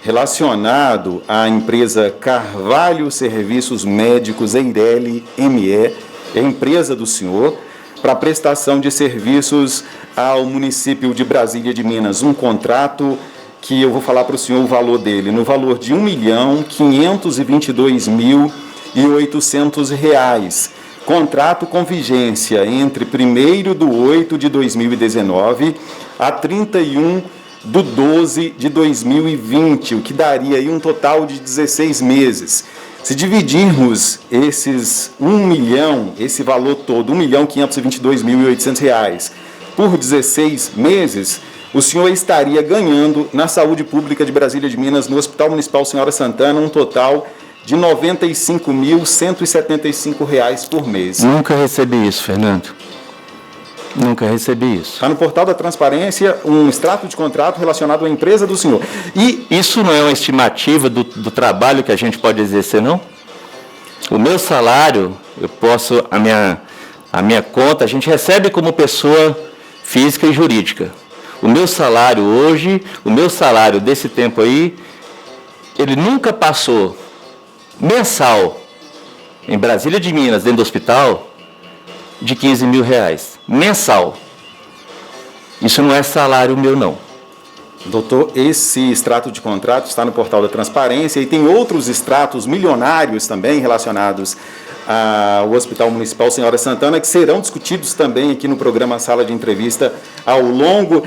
relacionado à empresa Carvalho Serviços Médicos Eireli ME, é a empresa do senhor, para prestação de serviços ao município de Brasília de Minas. Um contrato que eu vou falar para o senhor o valor dele, no valor de R$1.522.800. Contrato com vigência entre 1º/8/2019 a 31/12/2020, o que daria aí um total de 16 meses. Se dividirmos esses 1 milhão, esse valor todo, R$1.522.800, por 16 meses, o senhor estaria ganhando na saúde pública de Brasília de Minas, no Hospital Municipal Senhora Santana, um total de R$ 95.175 por mês. Nunca recebi isso, Fernando. Nunca recebi isso. Está no portal da transparência um extrato de contrato relacionado à empresa do senhor. E isso não é uma estimativa do trabalho que a gente pode exercer, não? O meu salário, a minha conta, a gente recebe como pessoa física e jurídica. O meu salário hoje, o meu salário desse tempo aí, ele nunca passou mensal em Brasília de Minas, dentro do hospital, de R$15 mil. Mensal. Isso não é salário meu, não. Doutor, esse extrato de contrato está no portal da transparência e tem outros extratos milionários também relacionados ao Hospital Municipal Senhora Santana, que serão discutidos também aqui no programa Sala de Entrevista ao longo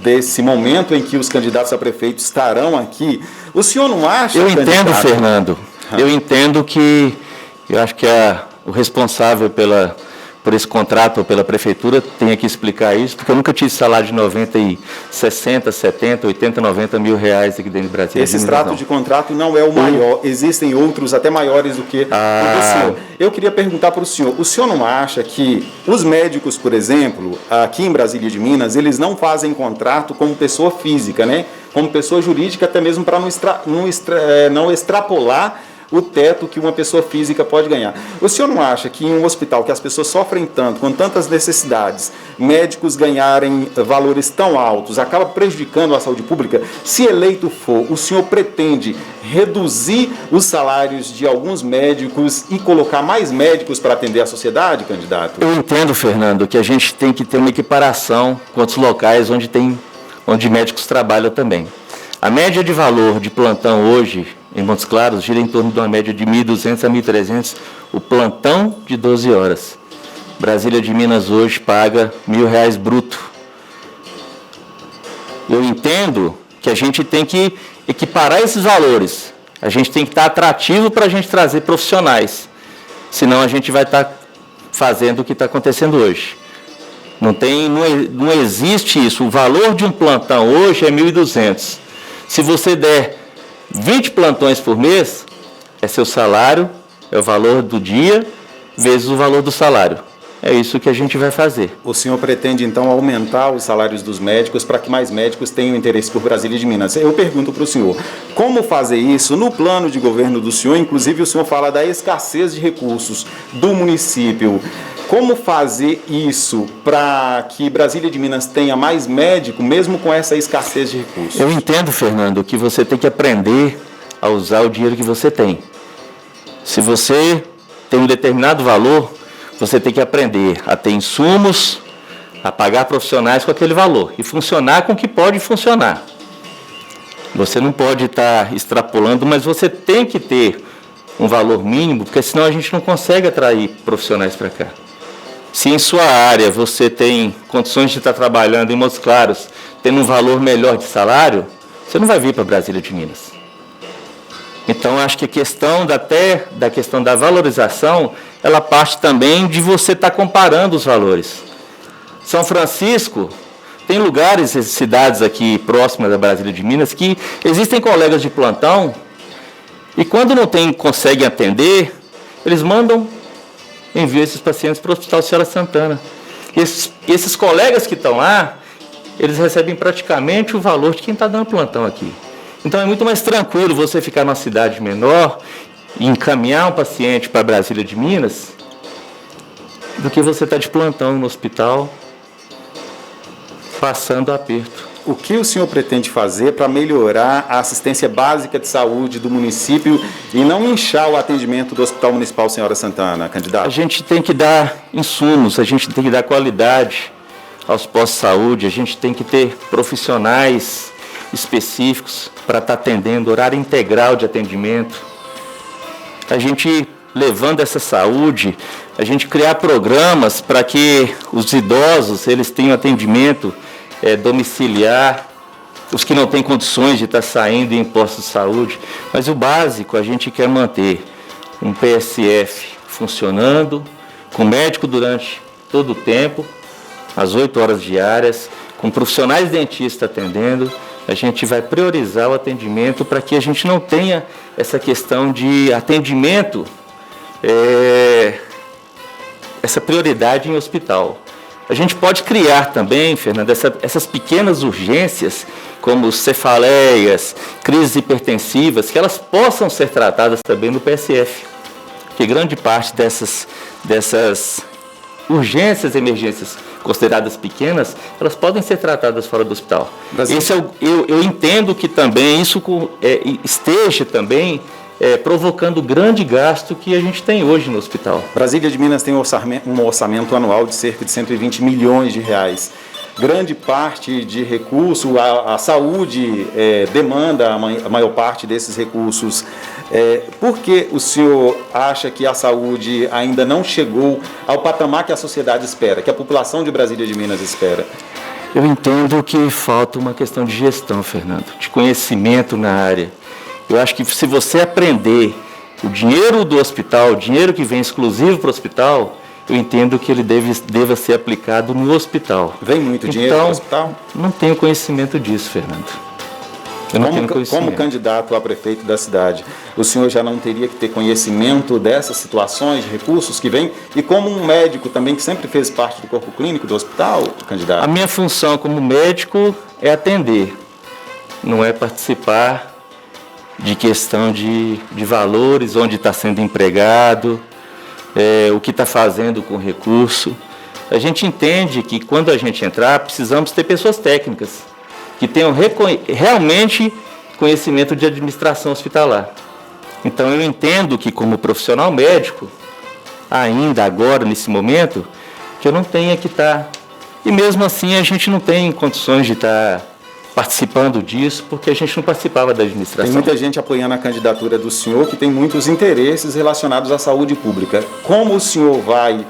desse momento em que os candidatos a prefeito estarão aqui. O senhor não acha... Eu entendo, Fernando. Eu entendo que... Eu acho que o responsável por esse contrato ou pela prefeitura tem que explicar isso, porque eu nunca tive salário de 90 e 60, 70, 80, 90 mil reais aqui dentro do Brasil. Esse extrato de contrato não é o maior, existem outros até maiores do que o do senhor. Eu queria perguntar para o senhor não acha que os médicos, por exemplo, aqui em Brasília de Minas, eles não fazem contrato como pessoa física, né? Como pessoa jurídica, até mesmo para não extrapolar o teto que uma pessoa física pode ganhar. O senhor não acha que em um hospital que as pessoas sofrem tanto, com tantas necessidades, médicos ganharem valores tão altos, acaba prejudicando a saúde pública? Se eleito for, o senhor pretende reduzir os salários de alguns médicos e colocar mais médicos para atender a sociedade, candidato? Eu entendo, Fernando, que a gente tem que ter uma equiparação com outros locais onde médicos trabalham também. A média de valor de plantão hoje, em Montes Claros, gira em torno de uma média de 1.200 a 1.300, o plantão de 12 horas. Brasília de Minas hoje paga R$1.000 bruto. Eu entendo que a gente tem que equiparar esses valores. A gente tem que estar atrativo para a gente trazer profissionais. Senão a gente vai estar fazendo o que está acontecendo hoje. Não existe isso. O valor de um plantão hoje é 1.200. Se você der 20 plantões por mês, é seu salário, é o valor do dia, vezes o valor do salário. É isso que a gente vai fazer. O senhor pretende, então, aumentar os salários dos médicos para que mais médicos tenham interesse por Brasília de Minas. Eu pergunto para o senhor, como fazer isso no plano de governo do senhor? Inclusive, o senhor fala da escassez de recursos do município. Como fazer isso para que Brasília de Minas tenha mais médico, mesmo com essa escassez de recursos? Eu entendo, Fernando, que você tem que aprender a usar o dinheiro que você tem. Se você tem um determinado valor, você tem que aprender a ter insumos, a pagar profissionais com aquele valor e funcionar com o que pode funcionar. Você não pode estar extrapolando, mas você tem que ter um valor mínimo, porque senão a gente não consegue atrair profissionais para cá. Se em sua área você tem condições de estar trabalhando em Montes Claros, tendo um valor melhor de salário, você não vai vir para Brasília de Minas. Então, acho que a questão da questão da valorização, ela parte também de você estar comparando os valores. São Francisco, tem lugares, cidades aqui próximas da Brasília de Minas, que existem colegas de plantão, e quando não conseguem atender, eles enviam esses pacientes para o Hospital Senhora Santana. Esses colegas que estão lá, eles recebem praticamente o valor de quem está dando plantão aqui. Então é muito mais tranquilo você ficar numa cidade menor e encaminhar um paciente para Brasília de Minas do que você estar de plantão no hospital passando aperto. O que o senhor pretende fazer para melhorar a assistência básica de saúde do município e não inchar o atendimento do Hospital Municipal Senhora Santana, candidato? A gente tem que dar insumos, a gente tem que dar qualidade aos postos de saúde, a gente tem que ter profissionais específicos para estar atendendo, horário integral de atendimento. A gente, levando essa saúde, a gente criar programas para que os idosos eles tenham atendimento domiciliar, os que não têm condições de estar saindo em postos de saúde, mas o básico a gente quer manter um PSF funcionando, com médico durante todo o tempo, às 8 horas diárias, com profissionais dentistas atendendo. A gente vai priorizar o atendimento para que a gente não tenha essa questão de atendimento, essa prioridade em hospital. A gente pode criar também, Fernando, essas pequenas urgências, como cefaleias, crises hipertensivas, que elas possam ser tratadas também no PSF. Porque grande parte dessas urgências, emergências consideradas pequenas, elas podem ser tratadas fora do hospital. Eu entendo que também isso esteja também provocando o grande gasto que a gente tem hoje no hospital. Brasília de Minas tem um orçamento anual de cerca de 120 milhões de reais. Grande parte de recurso, a saúde demanda a maior parte desses recursos. Por que o senhor acha que a saúde ainda não chegou ao patamar que a sociedade espera, que a população de Brasília de Minas espera? Eu entendo que falta uma questão de gestão, Fernando, de conhecimento na área. Eu acho que se você aprender o dinheiro do hospital, o dinheiro que vem exclusivo para o hospital, eu entendo que ele deva ser aplicado no hospital. Vem muito dinheiro para o hospital? Não tenho conhecimento disso, Fernando. Como candidato a prefeito da cidade, o senhor já não teria que ter conhecimento dessas situações, de recursos que vêm? E como um médico também que sempre fez parte do corpo clínico do hospital, candidato? A minha função como médico é atender, não é participar de questão de valores, onde está sendo empregado, o que está fazendo com o recurso. A gente entende que quando a gente entrar, precisamos ter pessoas técnicas que tenham realmente conhecimento de administração hospitalar. Então eu entendo que como profissional médico, ainda agora, nesse momento, que eu não tenha que estar... E mesmo assim a gente não tem condições de estar participando disso, porque a gente não participava da administração. Tem muita gente apoiando a candidatura do senhor que tem muitos interesses relacionados à saúde pública. Como o senhor vai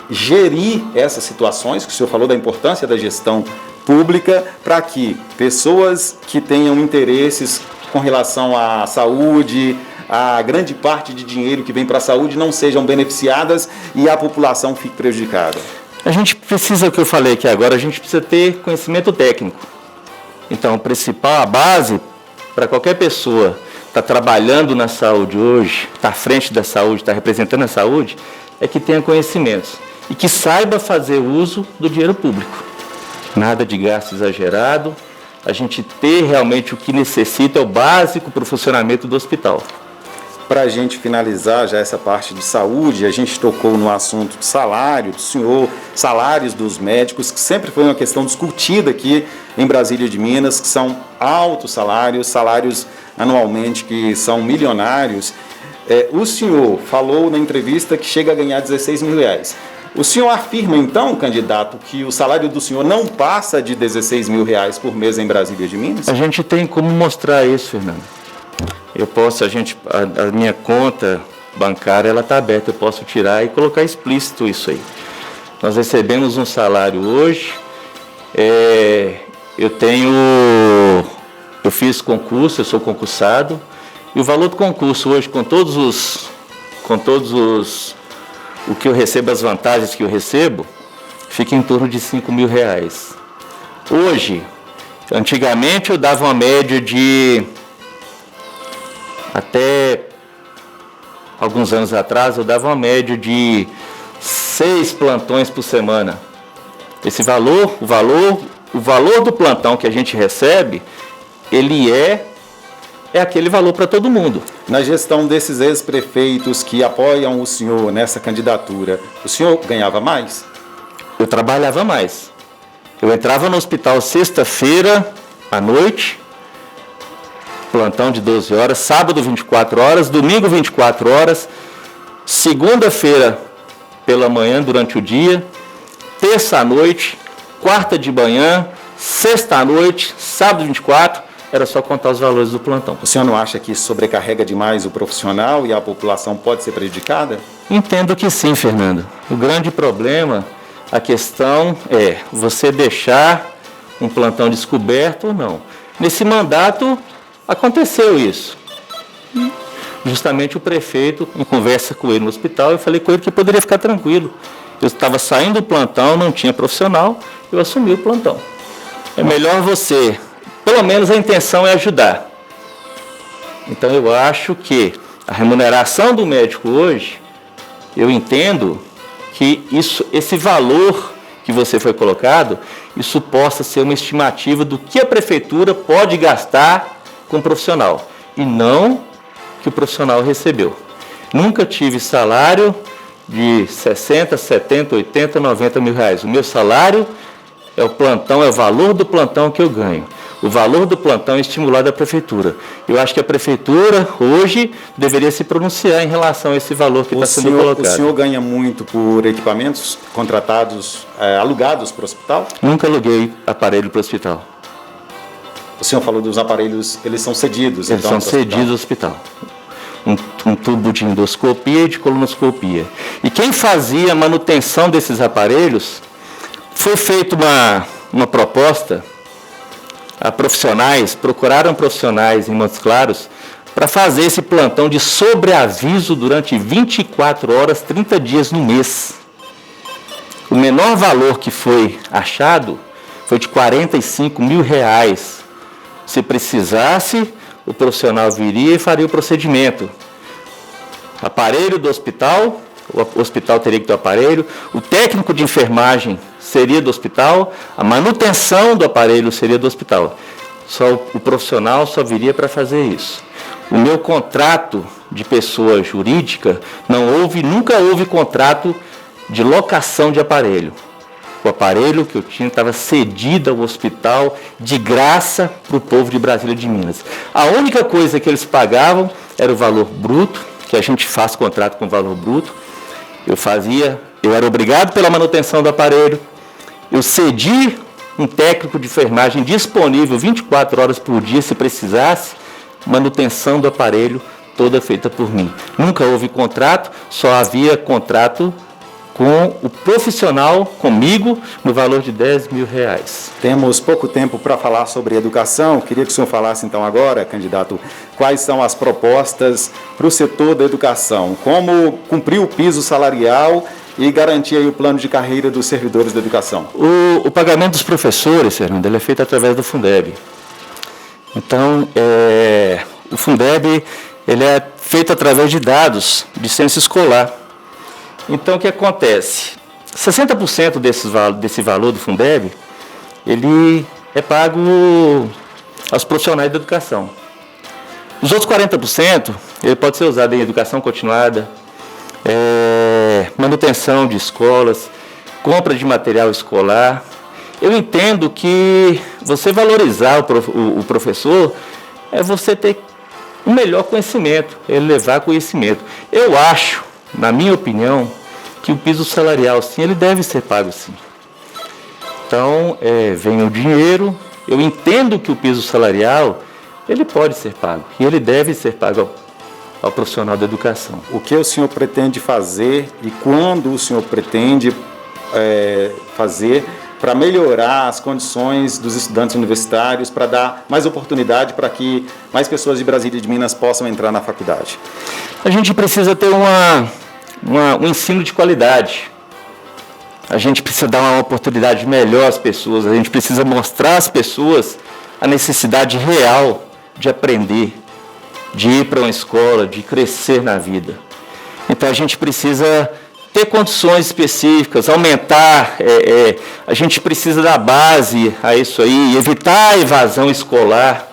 gerir essas situações, que o senhor falou da importância da gestão pública, para que pessoas que tenham interesses com relação à saúde, a grande parte de dinheiro que vem para a saúde não sejam beneficiadas e a população fique prejudicada? A gente precisa, o que eu falei aqui agora, a gente precisa ter conhecimento técnico. Então, o principal, a base, para qualquer pessoa que está trabalhando na saúde hoje, está à frente da saúde, está representando a saúde, é que tenha conhecimentos e que saiba fazer uso do dinheiro público. Nada de gasto exagerado, a gente ter realmente o que necessita, é o básico para o funcionamento do hospital. Para a gente finalizar já essa parte de saúde, a gente tocou no assunto de salário do senhor, salários dos médicos, que sempre foi uma questão discutida aqui em Brasília de Minas, que são altos salários, salários anualmente que são milionários. O senhor falou na entrevista que chega a ganhar 16 mil reais. O senhor afirma, então, candidato, que o salário do senhor não passa de 16 mil reais por mês em Brasília de Minas? A gente tem como mostrar isso, Fernando. Eu posso, a minha conta bancária, ela está aberta, eu posso tirar e colocar explícito isso aí. Nós recebemos um salário hoje, eu fiz concurso, eu sou concursado, e o valor do concurso hoje, com todos os o que eu recebo, as vantagens que eu recebo, fica em torno de 5 mil reais. Hoje, antigamente eu dava uma média de, até alguns anos atrás, eu dava uma média de 6 plantões por semana. Esse valor, o valor do plantão que a gente recebe, ele é aquele valor para todo mundo. Na gestão desses ex-prefeitos que apoiam o senhor nessa candidatura, o senhor ganhava mais? Eu trabalhava mais. Eu entrava no hospital sexta-feira à noite, plantão de 12 horas, sábado 24 horas, domingo 24 horas, segunda-feira pela manhã durante o dia, terça à noite, quarta de manhã, sexta à noite, sábado 24, era só contar os valores do plantão. O senhor não acha que isso sobrecarrega demais o profissional e a população pode ser prejudicada? Entendo que sim, Fernando. O grande problema, a questão é você deixar um plantão descoberto ou não. Nesse mandato aconteceu isso. Justamente o prefeito, em conversa com ele no hospital, eu falei com ele que poderia ficar tranquilo. Eu estava saindo do plantão, não tinha profissional, eu assumi o plantão. É melhor você, pelo menos a intenção é ajudar. Então eu acho que a remuneração do médico hoje, eu entendo que esse valor que você foi colocado, isso possa ser uma estimativa do que a prefeitura pode gastar com o profissional, e não que o profissional recebeu. Nunca tive salário de 60, 70, 80, 90 mil reais. O meu salário é o plantão, é o valor do plantão que eu ganho. O valor do plantão é estimulado à prefeitura. Eu acho que a prefeitura, hoje, deveria se pronunciar em relação a esse valor que está sendo colocado. O senhor ganha muito por equipamentos contratados, alugados para o hospital? Nunca aluguei aparelho para o hospital. O senhor falou dos aparelhos, eles são cedidos? Eles são cedidos ao hospital. Um tubo de endoscopia e de colonoscopia. E quem fazia a manutenção desses aparelhos, foi feita uma proposta a profissionais, procuraram profissionais em Montes Claros para fazer esse plantão de sobreaviso durante 24 horas, 30 dias no mês. O menor valor que foi achado foi de 45 mil reais. Se precisasse, o profissional viria e faria o procedimento. Aparelho do hospital, o hospital teria que ter o aparelho, o técnico de enfermagem seria do hospital, a manutenção do aparelho seria do hospital. Só o profissional só viria para fazer isso. O meu contrato de pessoa jurídica, nunca houve contrato de locação de aparelho. O aparelho que eu tinha estava cedido ao hospital de graça para o povo de Brasília de Minas. A única coisa que eles pagavam era o valor bruto, que a gente faz contrato com valor bruto. Eu era obrigado pela manutenção do aparelho, eu cedi um técnico de enfermagem disponível 24 horas por dia, se precisasse, manutenção do aparelho toda feita por mim. Nunca houve contrato, só havia contrato com o profissional, comigo, no valor de 10 mil reais. Temos pouco tempo para falar sobre educação. Queria que o senhor falasse então agora, candidato, quais são as propostas para o setor da educação, como cumprir o piso salarial e garantir aí o plano de carreira dos servidores da educação. O pagamento dos professores, Fernando, ele é feito através do Fundeb. Então, o Fundeb ele é feito através de dados de censo escolar. Então, o que acontece? 60% desse valor do Fundeb, ele é pago aos profissionais da educação. Os outros 40%, ele pode ser usado em educação continuada, manutenção de escolas, compra de material escolar. Eu entendo que você valorizar o professor é você ter um melhor conhecimento, ele levar conhecimento. Eu acho, na minha opinião, que o piso salarial, sim, ele deve ser pago, sim. Então, vem o dinheiro, eu entendo que o piso salarial, ele pode ser pago, e ele deve ser pago ao profissional da educação. O que o senhor pretende fazer e quando o senhor pretende fazer para melhorar as condições dos estudantes universitários, para dar mais oportunidade para que mais pessoas de Brasília e de Minas possam entrar na faculdade? A gente precisa ter um ensino de qualidade. A gente precisa dar uma oportunidade melhor às pessoas, a gente precisa mostrar às pessoas a necessidade real de aprender, de ir para uma escola, de crescer na vida. Então a gente precisa ter condições específicas, aumentar, a gente precisa dar base a isso aí, evitar a evasão escolar.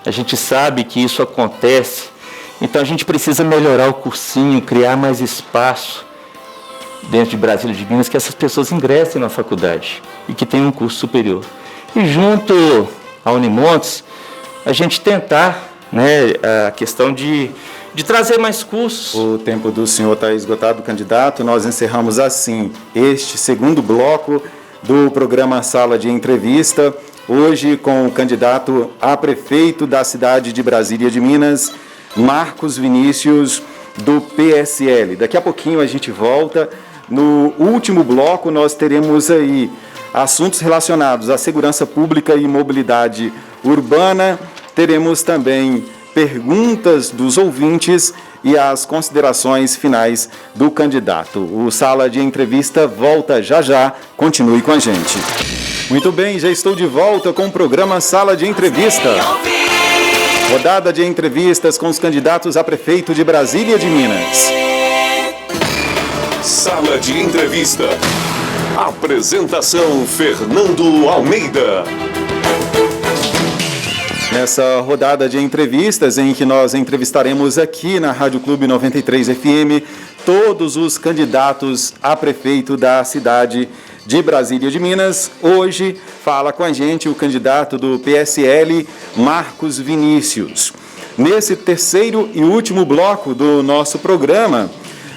A gente sabe que isso acontece, então a gente precisa melhorar o cursinho, criar mais espaço dentro de Brasília de Minas, que essas pessoas ingressem na faculdade e que tenham um curso superior. E junto à Unimontes, a gente tentar a questão de trazer mais cursos. O tempo do senhor está esgotado, candidato. Nós encerramos assim este segundo bloco do programa Sala de Entrevista, hoje com o candidato a prefeito da cidade de Brasília de Minas, Marcos Vinícius, do PSL. Daqui a pouquinho a gente volta. No último bloco nós teremos aí assuntos relacionados à segurança pública e mobilidade urbana. Teremos também perguntas dos ouvintes e as considerações finais do candidato. O Sala de Entrevista volta já já. Continue com a gente. Muito bem, já estou de volta com o programa Sala de Entrevista. Rodada de entrevistas com os candidatos a prefeito de Brasília de Minas. Sala de Entrevista. Apresentação Fernando Almeida. Nessa rodada de entrevistas em que nós entrevistaremos aqui na Rádio Clube 93 FM todos os candidatos a prefeito da cidade de Brasília de Minas. Hoje fala com a gente o candidato do PSL, Marcos Vinícius. Nesse terceiro e último bloco do nosso programa,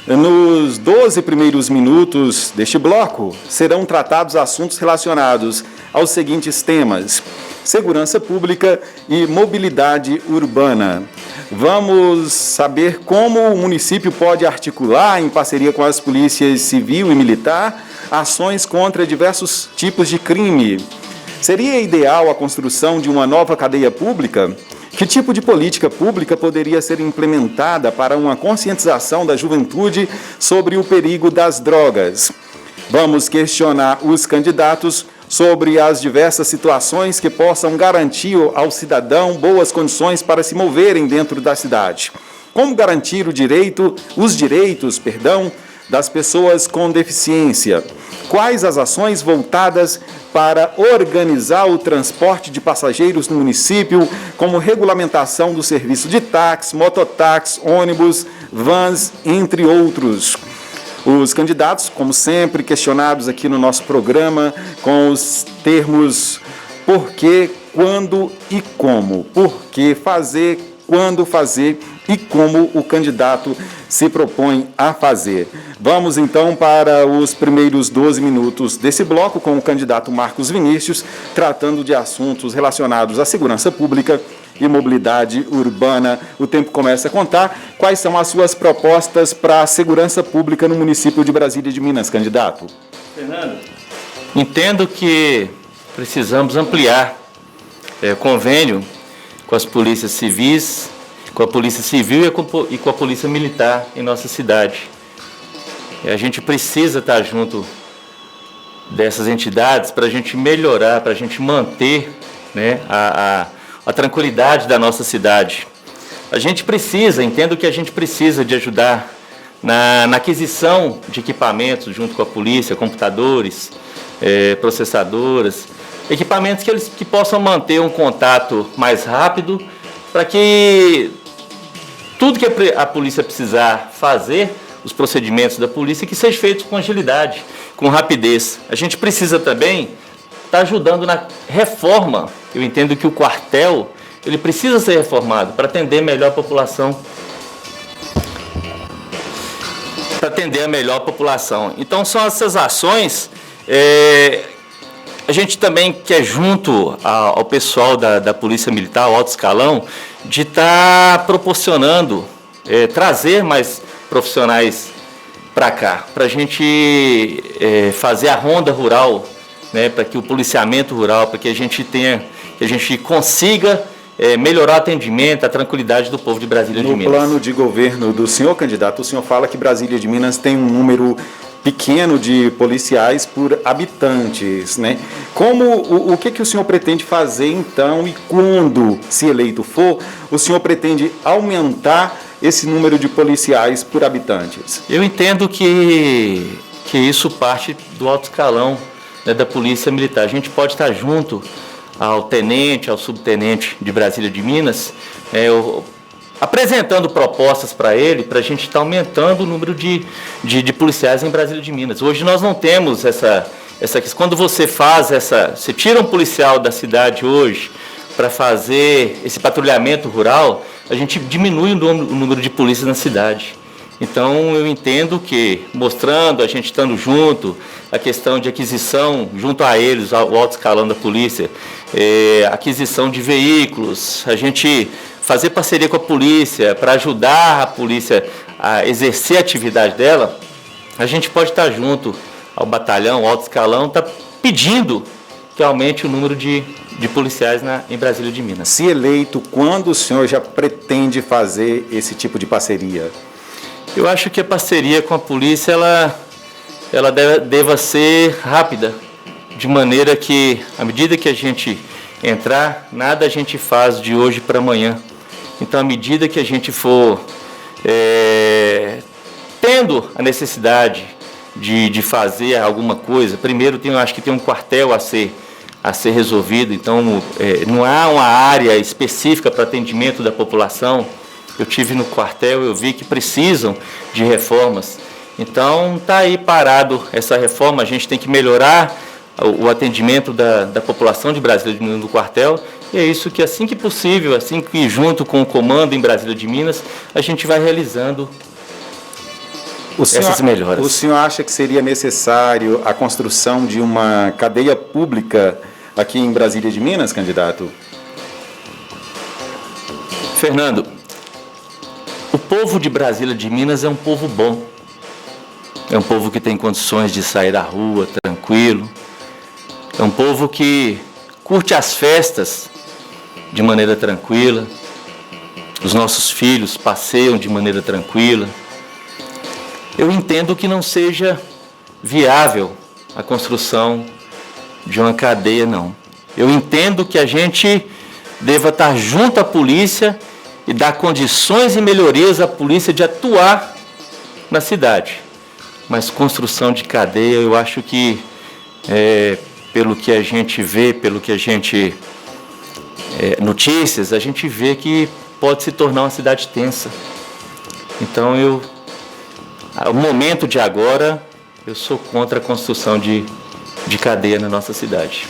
nos 12 primeiros minutos deste bloco, serão tratados assuntos relacionados aos seguintes temas: segurança pública e mobilidade urbana. Vamos saber como o município pode articular, em parceria com as polícias civil e militar, ações contra diversos tipos de crime. Seria ideal a construção de uma nova cadeia pública? Que tipo de política pública poderia ser implementada para uma conscientização da juventude sobre o perigo das drogas? Vamos questionar os candidatos sobre as diversas situações que possam garantir ao cidadão boas condições para se moverem dentro da cidade. Como garantir os direitos das pessoas com deficiência? Quais as ações voltadas para organizar o transporte de passageiros no município, como regulamentação do serviço de táxi, mototáxi, ônibus, vans, entre outros? Os candidatos, como sempre, questionados aqui no nosso programa, com os termos por quê, quando e como. Por que fazer, quando fazer e como o candidato se propõe a fazer. Vamos então para os primeiros 12 minutos desse bloco com o candidato Marcos Vinícius, tratando de assuntos relacionados à segurança pública e mobilidade urbana. O tempo começa a contar. Quais são as suas propostas para a segurança pública no município de Brasília de Minas, candidato? Fernando, entendo que precisamos ampliar o convênio com as polícias civis, com a Polícia Civil e com a Polícia Militar em nossa cidade. A gente precisa estar junto dessas entidades para a gente melhorar, para a gente manter, né, a tranquilidade da nossa cidade. Entendo que a gente precisa de ajudar na aquisição de equipamentos junto com a polícia, computadores, processadoras, equipamentos que possam manter um contato mais rápido, para que tudo que a polícia precisar fazer, os procedimentos da polícia, que seja feito com agilidade, com rapidez. A gente precisa também estar ajudando na reforma. Eu entendo que o quartel, ele precisa ser reformado para atender melhor a população. Então, são essas ações. A gente também quer, junto ao pessoal da Polícia Militar, ao alto escalão, de estar proporcionando, trazer mais profissionais para cá, para a gente fazer a ronda rural, né, para que o policiamento rural, para que a gente consiga melhorar o atendimento, a tranquilidade do povo de Brasília de Minas. No plano de governo do senhor, candidato, o senhor fala que Brasília de Minas tem um número pequeno de policiais por habitantes, né? O que o senhor pretende fazer então, e quando, se eleito for, o senhor pretende aumentar esse número de policiais por habitantes? Eu entendo que isso parte do alto escalão, né, da Polícia Militar. A gente pode estar junto ao tenente, ao subtenente de Brasília de Minas, apresentando propostas para ele, para a gente estar aumentando o número de policiais em Brasília de Minas. Hoje nós não temos essa quando você tira um policial da cidade hoje para fazer esse patrulhamento rural, a gente diminui o número de polícias na cidade. Então, eu entendo que, mostrando, a gente estando junto, a questão de aquisição, junto a eles, ao alto escalão da polícia, aquisição de veículos, a gente fazer parceria com a polícia para ajudar a polícia a exercer a atividade dela, a gente pode estar junto ao batalhão, ao alto escalão, tá pedindo que aumente o número de policiais em Brasília de Minas. Se eleito, quando o senhor já pretende fazer esse tipo de parceria? Eu acho que a parceria com a polícia ela deva ser rápida, de maneira que, à medida que a gente entrar, nada a gente faz de hoje para amanhã. Então, à medida que a gente for tendo a necessidade de fazer alguma coisa, primeiro acho que tem um quartel a ser resolvido, então não há uma área específica para atendimento da população. Eu tive no quartel, eu vi que precisam de reformas. Então, está aí parado essa reforma, a gente tem que melhorar o atendimento da população de Brasília de Minas no quartel, e é isso que, assim que possível, assim que junto com o comando em Brasília de Minas, a gente vai realizando essas melhoras. O senhor acha que seria necessário a construção de uma cadeia pública aqui em Brasília de Minas, candidato? Fernando, o povo de Brasília de Minas é um povo bom. É um povo que tem condições de sair da rua tranquilo. É um povo que curte as festas de maneira tranquila. Os nossos filhos passeiam de maneira tranquila. Eu entendo que não seja viável a construção de uma cadeia, não. Eu entendo que a gente deva estar junto à polícia e dar condições e melhorias à polícia de atuar na cidade. Mas construção de cadeia, eu acho que, pelo que a gente vê, pelo que a gente... notícias, a gente vê que pode se tornar uma cidade tensa. Então, o momento de agora, eu sou contra a construção de cadeia na nossa cidade.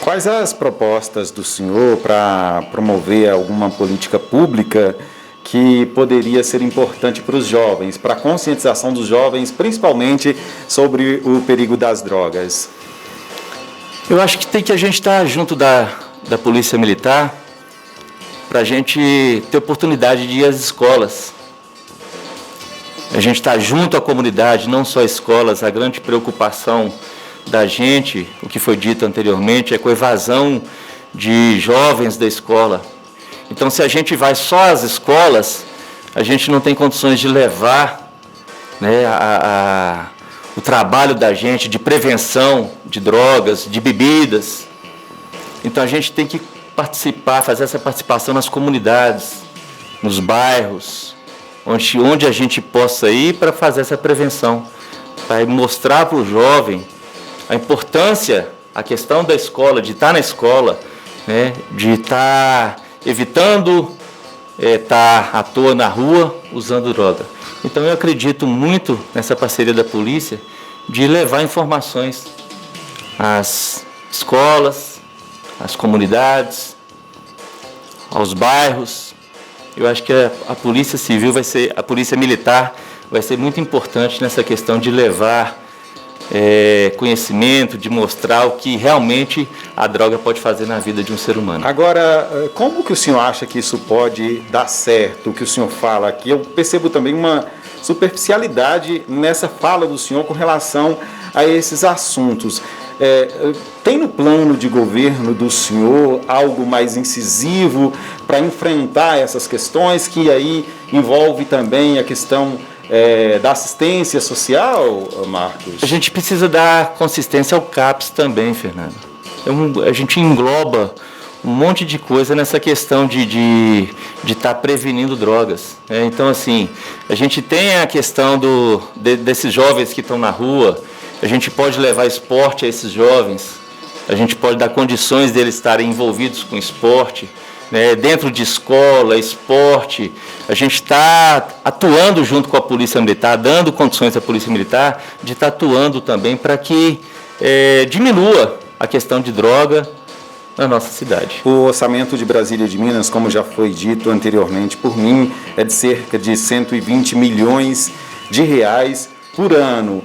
Quais as propostas do senhor para promover alguma política pública que poderia ser importante para os jovens, para a conscientização dos jovens, principalmente sobre o perigo das drogas? Eu acho que a gente estar junto da Polícia Militar para a gente ter oportunidade de ir às escolas. A gente está junto à comunidade, não só escolas. A grande preocupação da gente, o que foi dito anteriormente, é com a evasão de jovens da escola. Então, se a gente vai só às escolas, a gente não tem condições de levar, né, o trabalho da gente de prevenção de drogas, de bebidas. Então, a gente tem que participar, fazer essa participação nas comunidades, nos bairros, onde a gente possa ir para fazer essa prevenção, para mostrar para o jovem a importância, a questão da escola, de estar na escola, né, de estar evitando estar à toa na rua usando droga. Então eu acredito muito nessa parceria da polícia de levar informações às escolas, às comunidades, aos bairros. Eu acho que a Polícia Civil a Polícia Militar vai ser muito importante nessa questão de levar conhecimento, de mostrar o que realmente a droga pode fazer na vida de um ser humano. Agora, como que o senhor acha que isso pode dar certo, o que o senhor fala aqui? Eu percebo também uma superficialidade nessa fala do senhor com relação a esses assuntos. Tem no plano de governo do senhor algo mais incisivo para enfrentar essas questões, que aí envolve também a questão da assistência social, Marcos? A gente precisa dar consistência ao CAPS também, Fernando. A gente engloba um monte de coisa nessa questão de estar prevenindo drogas. Então, assim, a gente tem a questão desses jovens que estão na rua, a gente pode levar esporte a esses jovens, a gente pode dar condições deles estarem envolvidos com esporte, né, dentro de escola, esporte. A gente está atuando junto com a Polícia Militar, dando condições à Polícia Militar de estar atuando também para que diminua a questão de droga na nossa cidade. O orçamento de Brasília de Minas, como já foi dito anteriormente por mim, é de cerca de 120 milhões de reais por ano.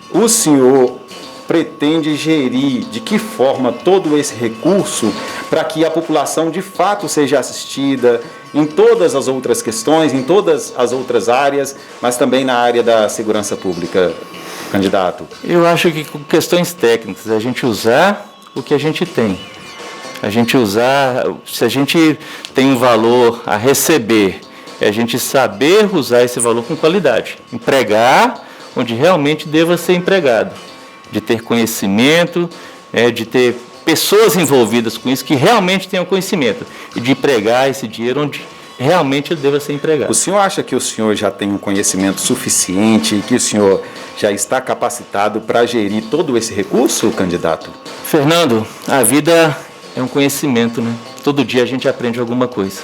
O senhor pretende gerir de que forma todo esse recurso para que a população de fato seja assistida em todas as outras questões, em todas as outras áreas, mas também na área da segurança pública? candidato? Eu acho que com questões técnicas, a gente usar o que a gente tem. A gente usar, se a gente tem um valor a receber, é a gente saber usar esse valor com qualidade. Empregar onde realmente deva ser empregado. De ter conhecimento, de ter pessoas envolvidas com isso que realmente tenham conhecimento. E de empregar esse dinheiro onde realmente ele deva ser empregado. O senhor acha que o senhor já tem um conhecimento suficiente e que o senhor já está capacitado para gerir todo esse recurso, candidato? Fernando, a vida é um conhecimento, né? Todo dia a gente aprende alguma coisa.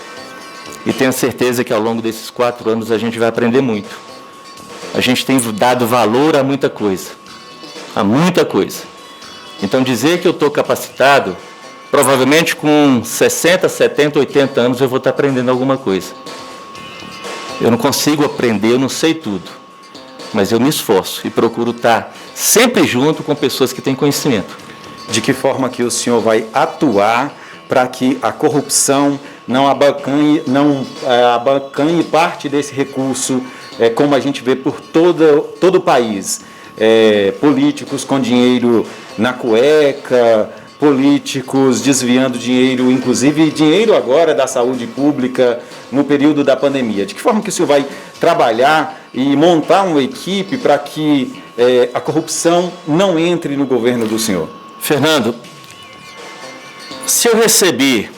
E tenho certeza que ao longo desses 4 anos a gente vai aprender muito. A gente tem dado valor a muita coisa. A muita coisa. Então dizer que eu estou capacitado, provavelmente com 60, 70, 80 anos eu vou estar aprendendo alguma coisa. Eu não consigo aprender, eu não sei tudo. Mas eu me esforço e procuro estar sempre junto com pessoas que têm conhecimento. De que forma que o senhor vai atuar para que a corrupção não abocanhe parte desse recurso, como a gente vê por todo o país? Políticos com dinheiro na cueca, políticos desviando dinheiro, inclusive dinheiro agora da saúde pública no período da pandemia. De que forma que o senhor vai trabalhar e montar uma equipe para que a corrupção não entre no governo do senhor? Fernando, se eu recebi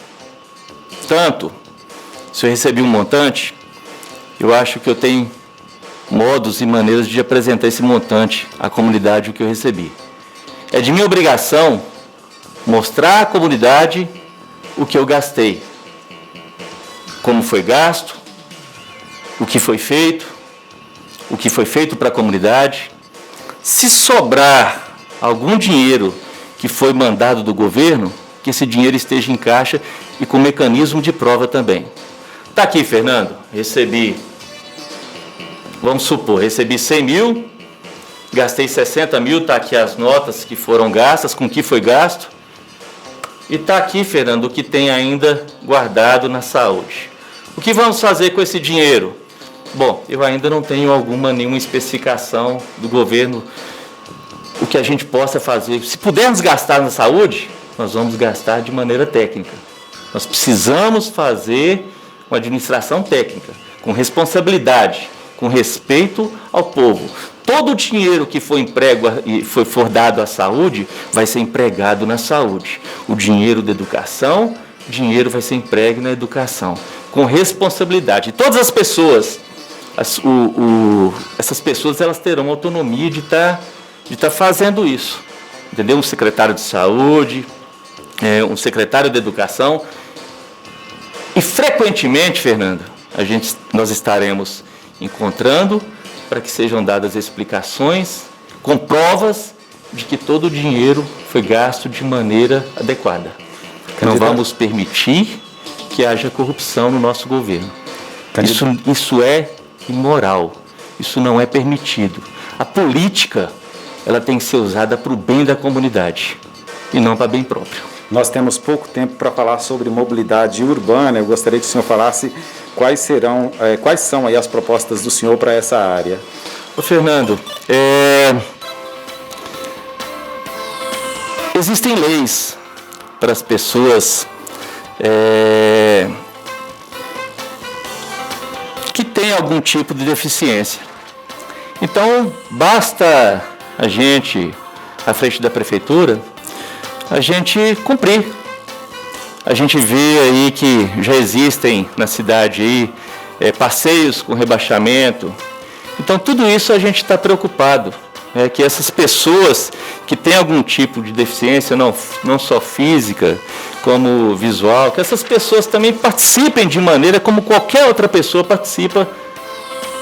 um montante, eu acho que eu tenho modos e maneiras de apresentar esse montante à comunidade o que eu recebi. É de minha obrigação mostrar à comunidade o que eu gastei, como foi gasto, o que foi feito para a comunidade. Se sobrar algum dinheiro que foi mandado do governo, que esse dinheiro esteja em caixa e com mecanismo de prova também. Está aqui, Fernando, vamos supor, recebi 100 mil, gastei 60 mil, está aqui as notas que foram gastas, com que foi gasto. E está aqui, Fernando, o que tem ainda guardado na saúde. O que vamos fazer com esse dinheiro? Bom, eu ainda não tenho nenhuma especificação do governo o que a gente possa fazer. Se pudermos gastar na saúde, nós vamos gastar de maneira técnica. Nós precisamos fazer uma administração técnica, com responsabilidade, com respeito ao povo. Todo o dinheiro que for dado à saúde vai ser empregado na saúde. O dinheiro da educação, o dinheiro vai ser emprego na educação, com responsabilidade. E todas as pessoas, essas pessoas elas terão autonomia de estar fazendo isso. Entendeu? Um secretário de saúde, um secretário de educação. E frequentemente, Fernando, nós estaremos encontrando para que sejam dadas explicações com provas de que todo o dinheiro foi gasto de maneira adequada. Não vamos permitir que haja corrupção no nosso governo. Isso é imoral. Isso não é permitido. A política, ela tem que ser usada para o bem da comunidade e não para bem próprio. Nós temos pouco tempo para falar sobre mobilidade urbana. Eu gostaria que o senhor falasse quais são aí as propostas do senhor para essa área. Ô Fernando, existem leis para as pessoas que têm algum tipo de deficiência. Então, basta a gente, à frente da prefeitura, a gente cumprir. A gente vê aí que já existem na cidade aí, passeios com rebaixamento. Então, tudo isso a gente está preocupado, que essas pessoas que têm algum tipo de deficiência, não só física, como visual, que essas pessoas também participem de maneira como qualquer outra pessoa participa,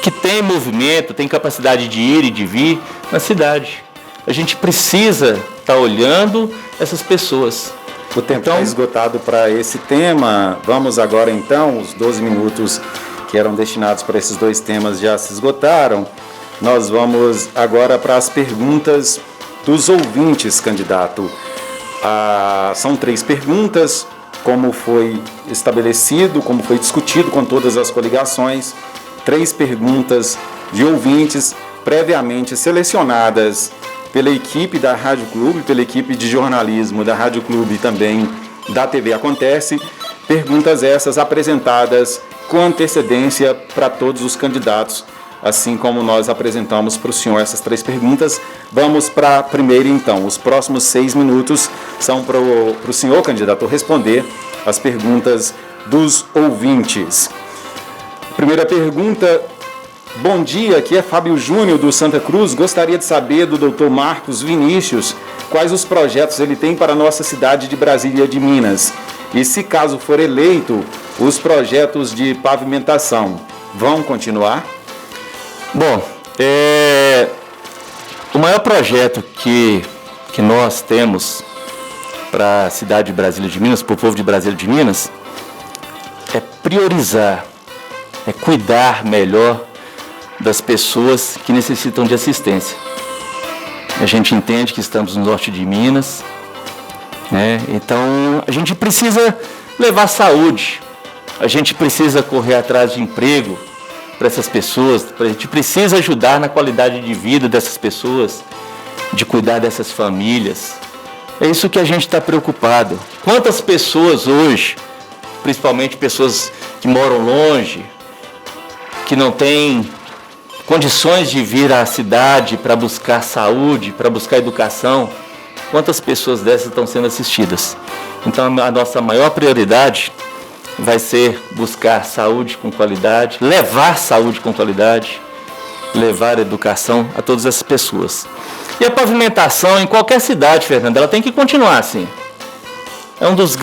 que tem movimento, tem capacidade de ir e de vir na cidade. A gente precisa estar olhando essas pessoas. O tempo está esgotado para esse tema. Vamos agora então, os 12 minutos que eram destinados para esses dois temas já se esgotaram. Nós vamos agora para as perguntas dos ouvintes, candidato. São 3 perguntas, como foi estabelecido, como foi discutido com todas as coligações. 3 perguntas de ouvintes previamente selecionadas pela equipe da Rádio Clube, pela equipe de jornalismo da Rádio Clube e também da TV Acontece. Perguntas essas apresentadas com antecedência para todos os candidatos, assim como nós apresentamos para o senhor essas 3 perguntas. Vamos para a primeira, então. Os próximos 6 minutos são para o senhor candidato responder as perguntas dos ouvintes. Primeira pergunta. Bom dia, aqui é Fábio Júnior do Santa Cruz. Gostaria de saber do Dr. Marcos Vinícius quais os projetos ele tem para a nossa cidade de Brasília de Minas. E se caso for eleito, os projetos de pavimentação vão continuar? Bom, o maior projeto que nós temos para a cidade de Brasília de Minas, para o povo de Brasília de Minas, é priorizar, é cuidar melhor das pessoas que necessitam de assistência. A gente entende que estamos no norte de Minas, né? Então a gente precisa levar saúde, a gente precisa correr atrás de emprego para essas pessoas, a gente precisa ajudar na qualidade de vida dessas pessoas, de cuidar dessas famílias. É isso que a gente está preocupado. Quantas pessoas hoje, principalmente pessoas que moram longe, que não têm condições de vir à cidade para buscar saúde, para buscar educação, quantas pessoas dessas estão sendo assistidas? Então a nossa maior prioridade vai ser buscar saúde com qualidade, levar saúde com qualidade, levar educação a todas essas pessoas. E a pavimentação em qualquer cidade, Fernando, ela tem que continuar assim. É uma das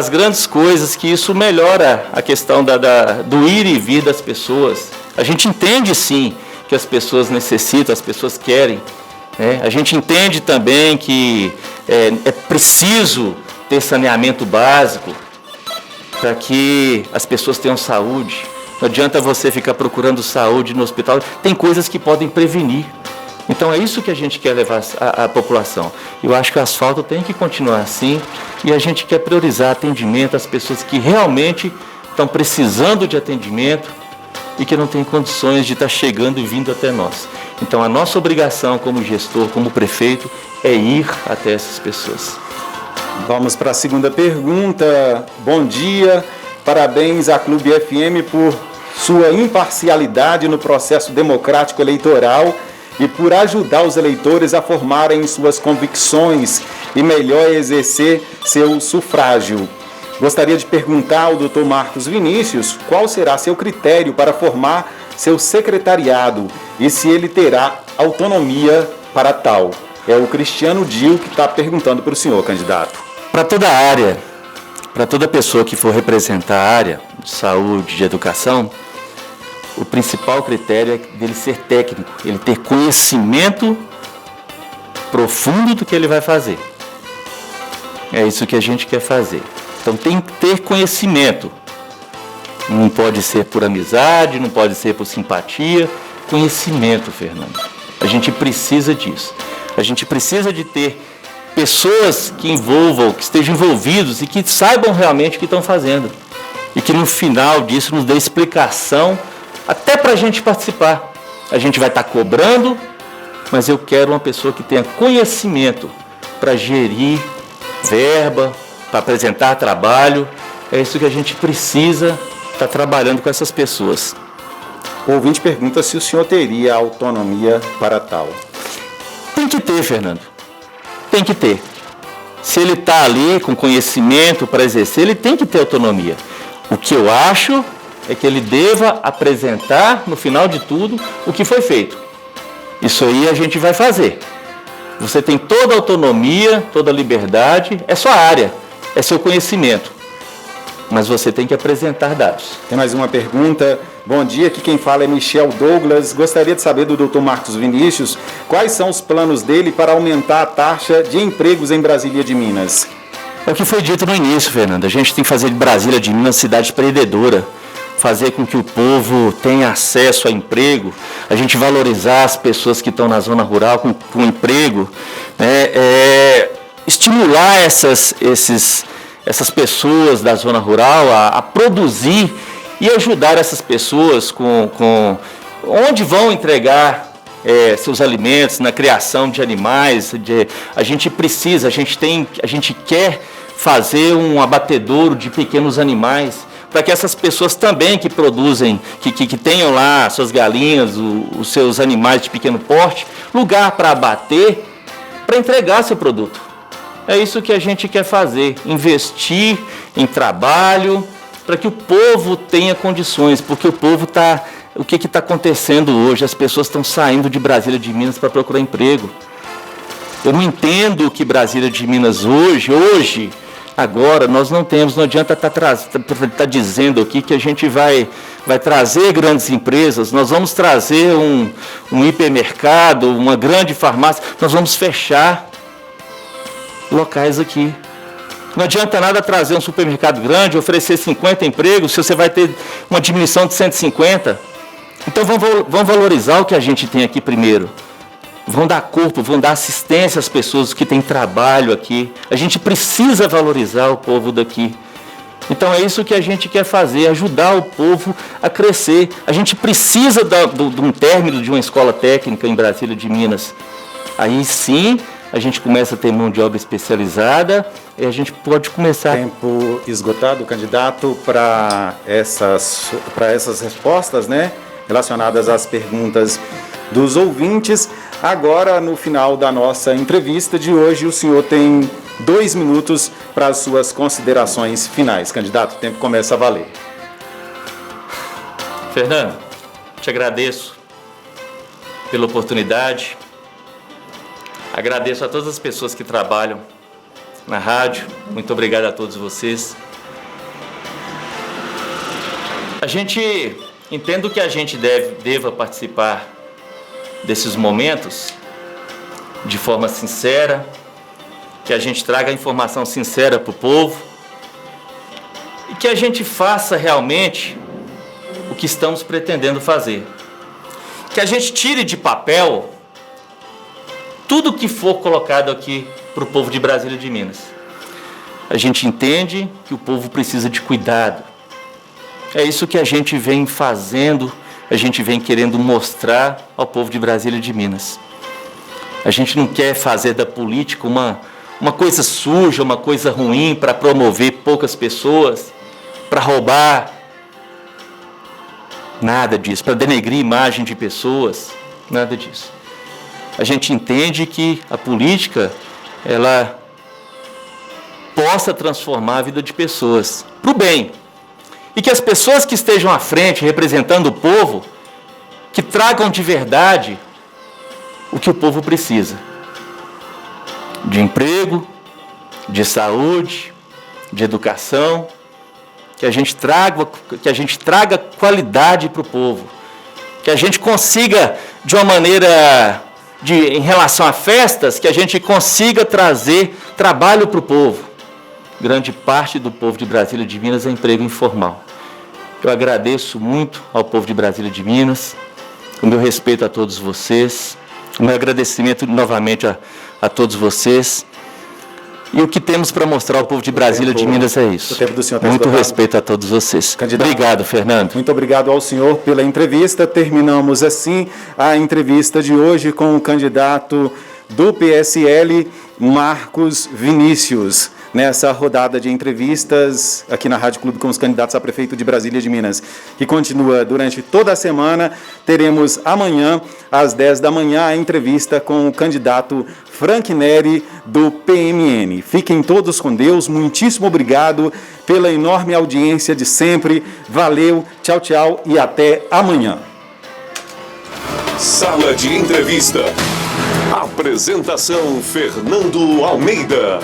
grandes coisas que isso melhora a questão do ir e vir das pessoas. A gente entende sim que as pessoas necessitam, as pessoas querem, né? A gente entende também que é preciso ter saneamento básico para que as pessoas tenham saúde. Não adianta você ficar procurando saúde no hospital, tem coisas que podem prevenir. Então é isso que a gente quer levar à população. Eu acho que o asfalto tem que continuar assim e a gente quer priorizar atendimento às pessoas que realmente estão precisando de atendimento e que não têm condições de estar chegando e vindo até nós. Então a nossa obrigação como gestor, como prefeito, é ir até essas pessoas. Vamos para a segunda pergunta. Bom dia, parabéns à Clube FM por sua imparcialidade no processo democrático eleitoral e por ajudar os eleitores a formarem suas convicções e melhor exercer seu sufrágio. Gostaria de perguntar ao Dr. Marcos Vinícius qual será seu critério para formar seu secretariado e se ele terá autonomia para tal. É o Cristiano Dil que está perguntando para o senhor, candidato. Para toda a área, para toda pessoa que for representar a área de saúde, de educação, o principal critério é dele ser técnico, ele ter conhecimento profundo do que ele vai fazer. É isso que a gente quer fazer. Então tem que ter conhecimento. Não pode ser por amizade, não pode ser por simpatia. Conhecimento, Fernando. A gente precisa disso. A gente precisa de ter pessoas que envolvam, que estejam envolvidos e que saibam realmente o que estão fazendo. E que no final disso nos dê explicação até para a gente participar. A gente vai estar cobrando, mas eu quero uma pessoa que tenha conhecimento para gerir verba, para apresentar trabalho. É isso que a gente precisa estar trabalhando com essas pessoas. O ouvinte pergunta se o senhor teria autonomia para tal. Tem que ter, Fernando. Tem que ter. Se ele está ali com conhecimento para exercer, ele tem que ter autonomia. O que eu acho é que ele deva apresentar, no final de tudo, o que foi feito. Isso aí a gente vai fazer. Você tem toda a autonomia, toda a liberdade, é sua área, é seu conhecimento. Mas você tem que apresentar dados. Tem mais uma pergunta. Bom dia, aqui quem fala é Michel Douglas. Gostaria de saber do Dr. Marcos Vinícius quais são os planos dele para aumentar a taxa de empregos em Brasília de Minas. É o que foi dito no início, Fernando. A gente tem que fazer de Brasília de Minas cidade empreendedora, fazer com que o povo tenha acesso a emprego, a gente valorizar as pessoas que estão na zona rural com emprego, né? Estimular essas pessoas da zona rural a produzir e ajudar essas pessoas com onde vão entregar seus alimentos, na criação de animais. A gente quer fazer um abatedouro de pequenos animais, para que essas pessoas também que produzem, que tenham lá suas galinhas, os seus animais de pequeno porte, lugar para abater, para entregar seu produto. É isso que a gente quer fazer, investir em trabalho, para que o povo tenha condições, porque o povo está... O que está acontecendo hoje? As pessoas estão saindo de Brasília de Minas para procurar emprego. Eu não entendo que Brasília de Minas hoje, agora, nós não temos, não adianta estar dizendo aqui que a gente vai trazer grandes empresas, nós vamos trazer um hipermercado, uma grande farmácia, nós vamos fechar locais aqui. Não adianta nada trazer um supermercado grande, oferecer 50 empregos, se você vai ter uma diminuição de 150. Então vamos valorizar o que a gente tem aqui primeiro. Vão dar corpo, vão dar assistência às pessoas que têm trabalho aqui. A gente precisa valorizar o povo daqui. Então é isso que a gente quer fazer, ajudar o povo a crescer. A gente precisa de um término de uma escola técnica em Brasília de Minas. Aí sim a gente começa a ter mão de obra especializada e a gente pode começar. Tempo esgotado, candidato, para essas respostas, né, relacionadas às perguntas dos ouvintes. Agora, no final da nossa entrevista de hoje, o senhor tem 2 minutos para as suas considerações finais. Candidato, o tempo começa a valer. Fernando, te agradeço pela oportunidade. Agradeço a todas as pessoas que trabalham na rádio. Muito obrigado a todos vocês. A gente entende que a gente deva participar desses momentos de forma sincera, que a gente traga a informação sincera para o povo e que a gente faça realmente o que estamos pretendendo fazer. Que a gente tire de papel tudo que for colocado aqui para o povo de Brasília de Minas. A gente entende que o povo precisa de cuidado. É isso que a gente vem fazendo, a gente vem querendo mostrar ao povo de Brasília de Minas. A gente não quer fazer da política uma coisa suja, uma coisa ruim para promover poucas pessoas, para roubar. Nada disso, para denegrir a imagem de pessoas, nada disso. A gente entende que a política, ela possa transformar a vida de pessoas para o bem. E que as pessoas que estejam à frente, representando o povo, que tragam de verdade o que o povo precisa. De emprego, de saúde, de educação, que a gente traga qualidade para o povo. Que a gente consiga, de uma maneira, em relação a festas, que a gente consiga trazer trabalho para o povo. Grande parte do povo de Brasília de Minas é emprego informal. Eu agradeço muito ao povo de Brasília de Minas, o meu respeito a todos vocês, o meu agradecimento novamente a todos vocês. E o que temos para mostrar ao povo de Brasília de Minas é isso. O tempo do senhor está muito esgotado. Respeito a todos vocês. Candidato, obrigado, Fernando. Muito obrigado ao senhor pela entrevista. Terminamos assim a entrevista de hoje com o candidato do PSL, Marcos Vinícius. Nessa rodada de entrevistas aqui na Rádio Clube com os candidatos a prefeito de Brasília de Minas, que continua durante toda a semana. Teremos amanhã, às 10 da manhã, a entrevista com o candidato Frank Neri, do PMN. Fiquem todos com Deus, muitíssimo obrigado pela enorme audiência de sempre. Valeu, tchau, tchau e até amanhã. Sala de entrevista. Apresentação Fernando Almeida.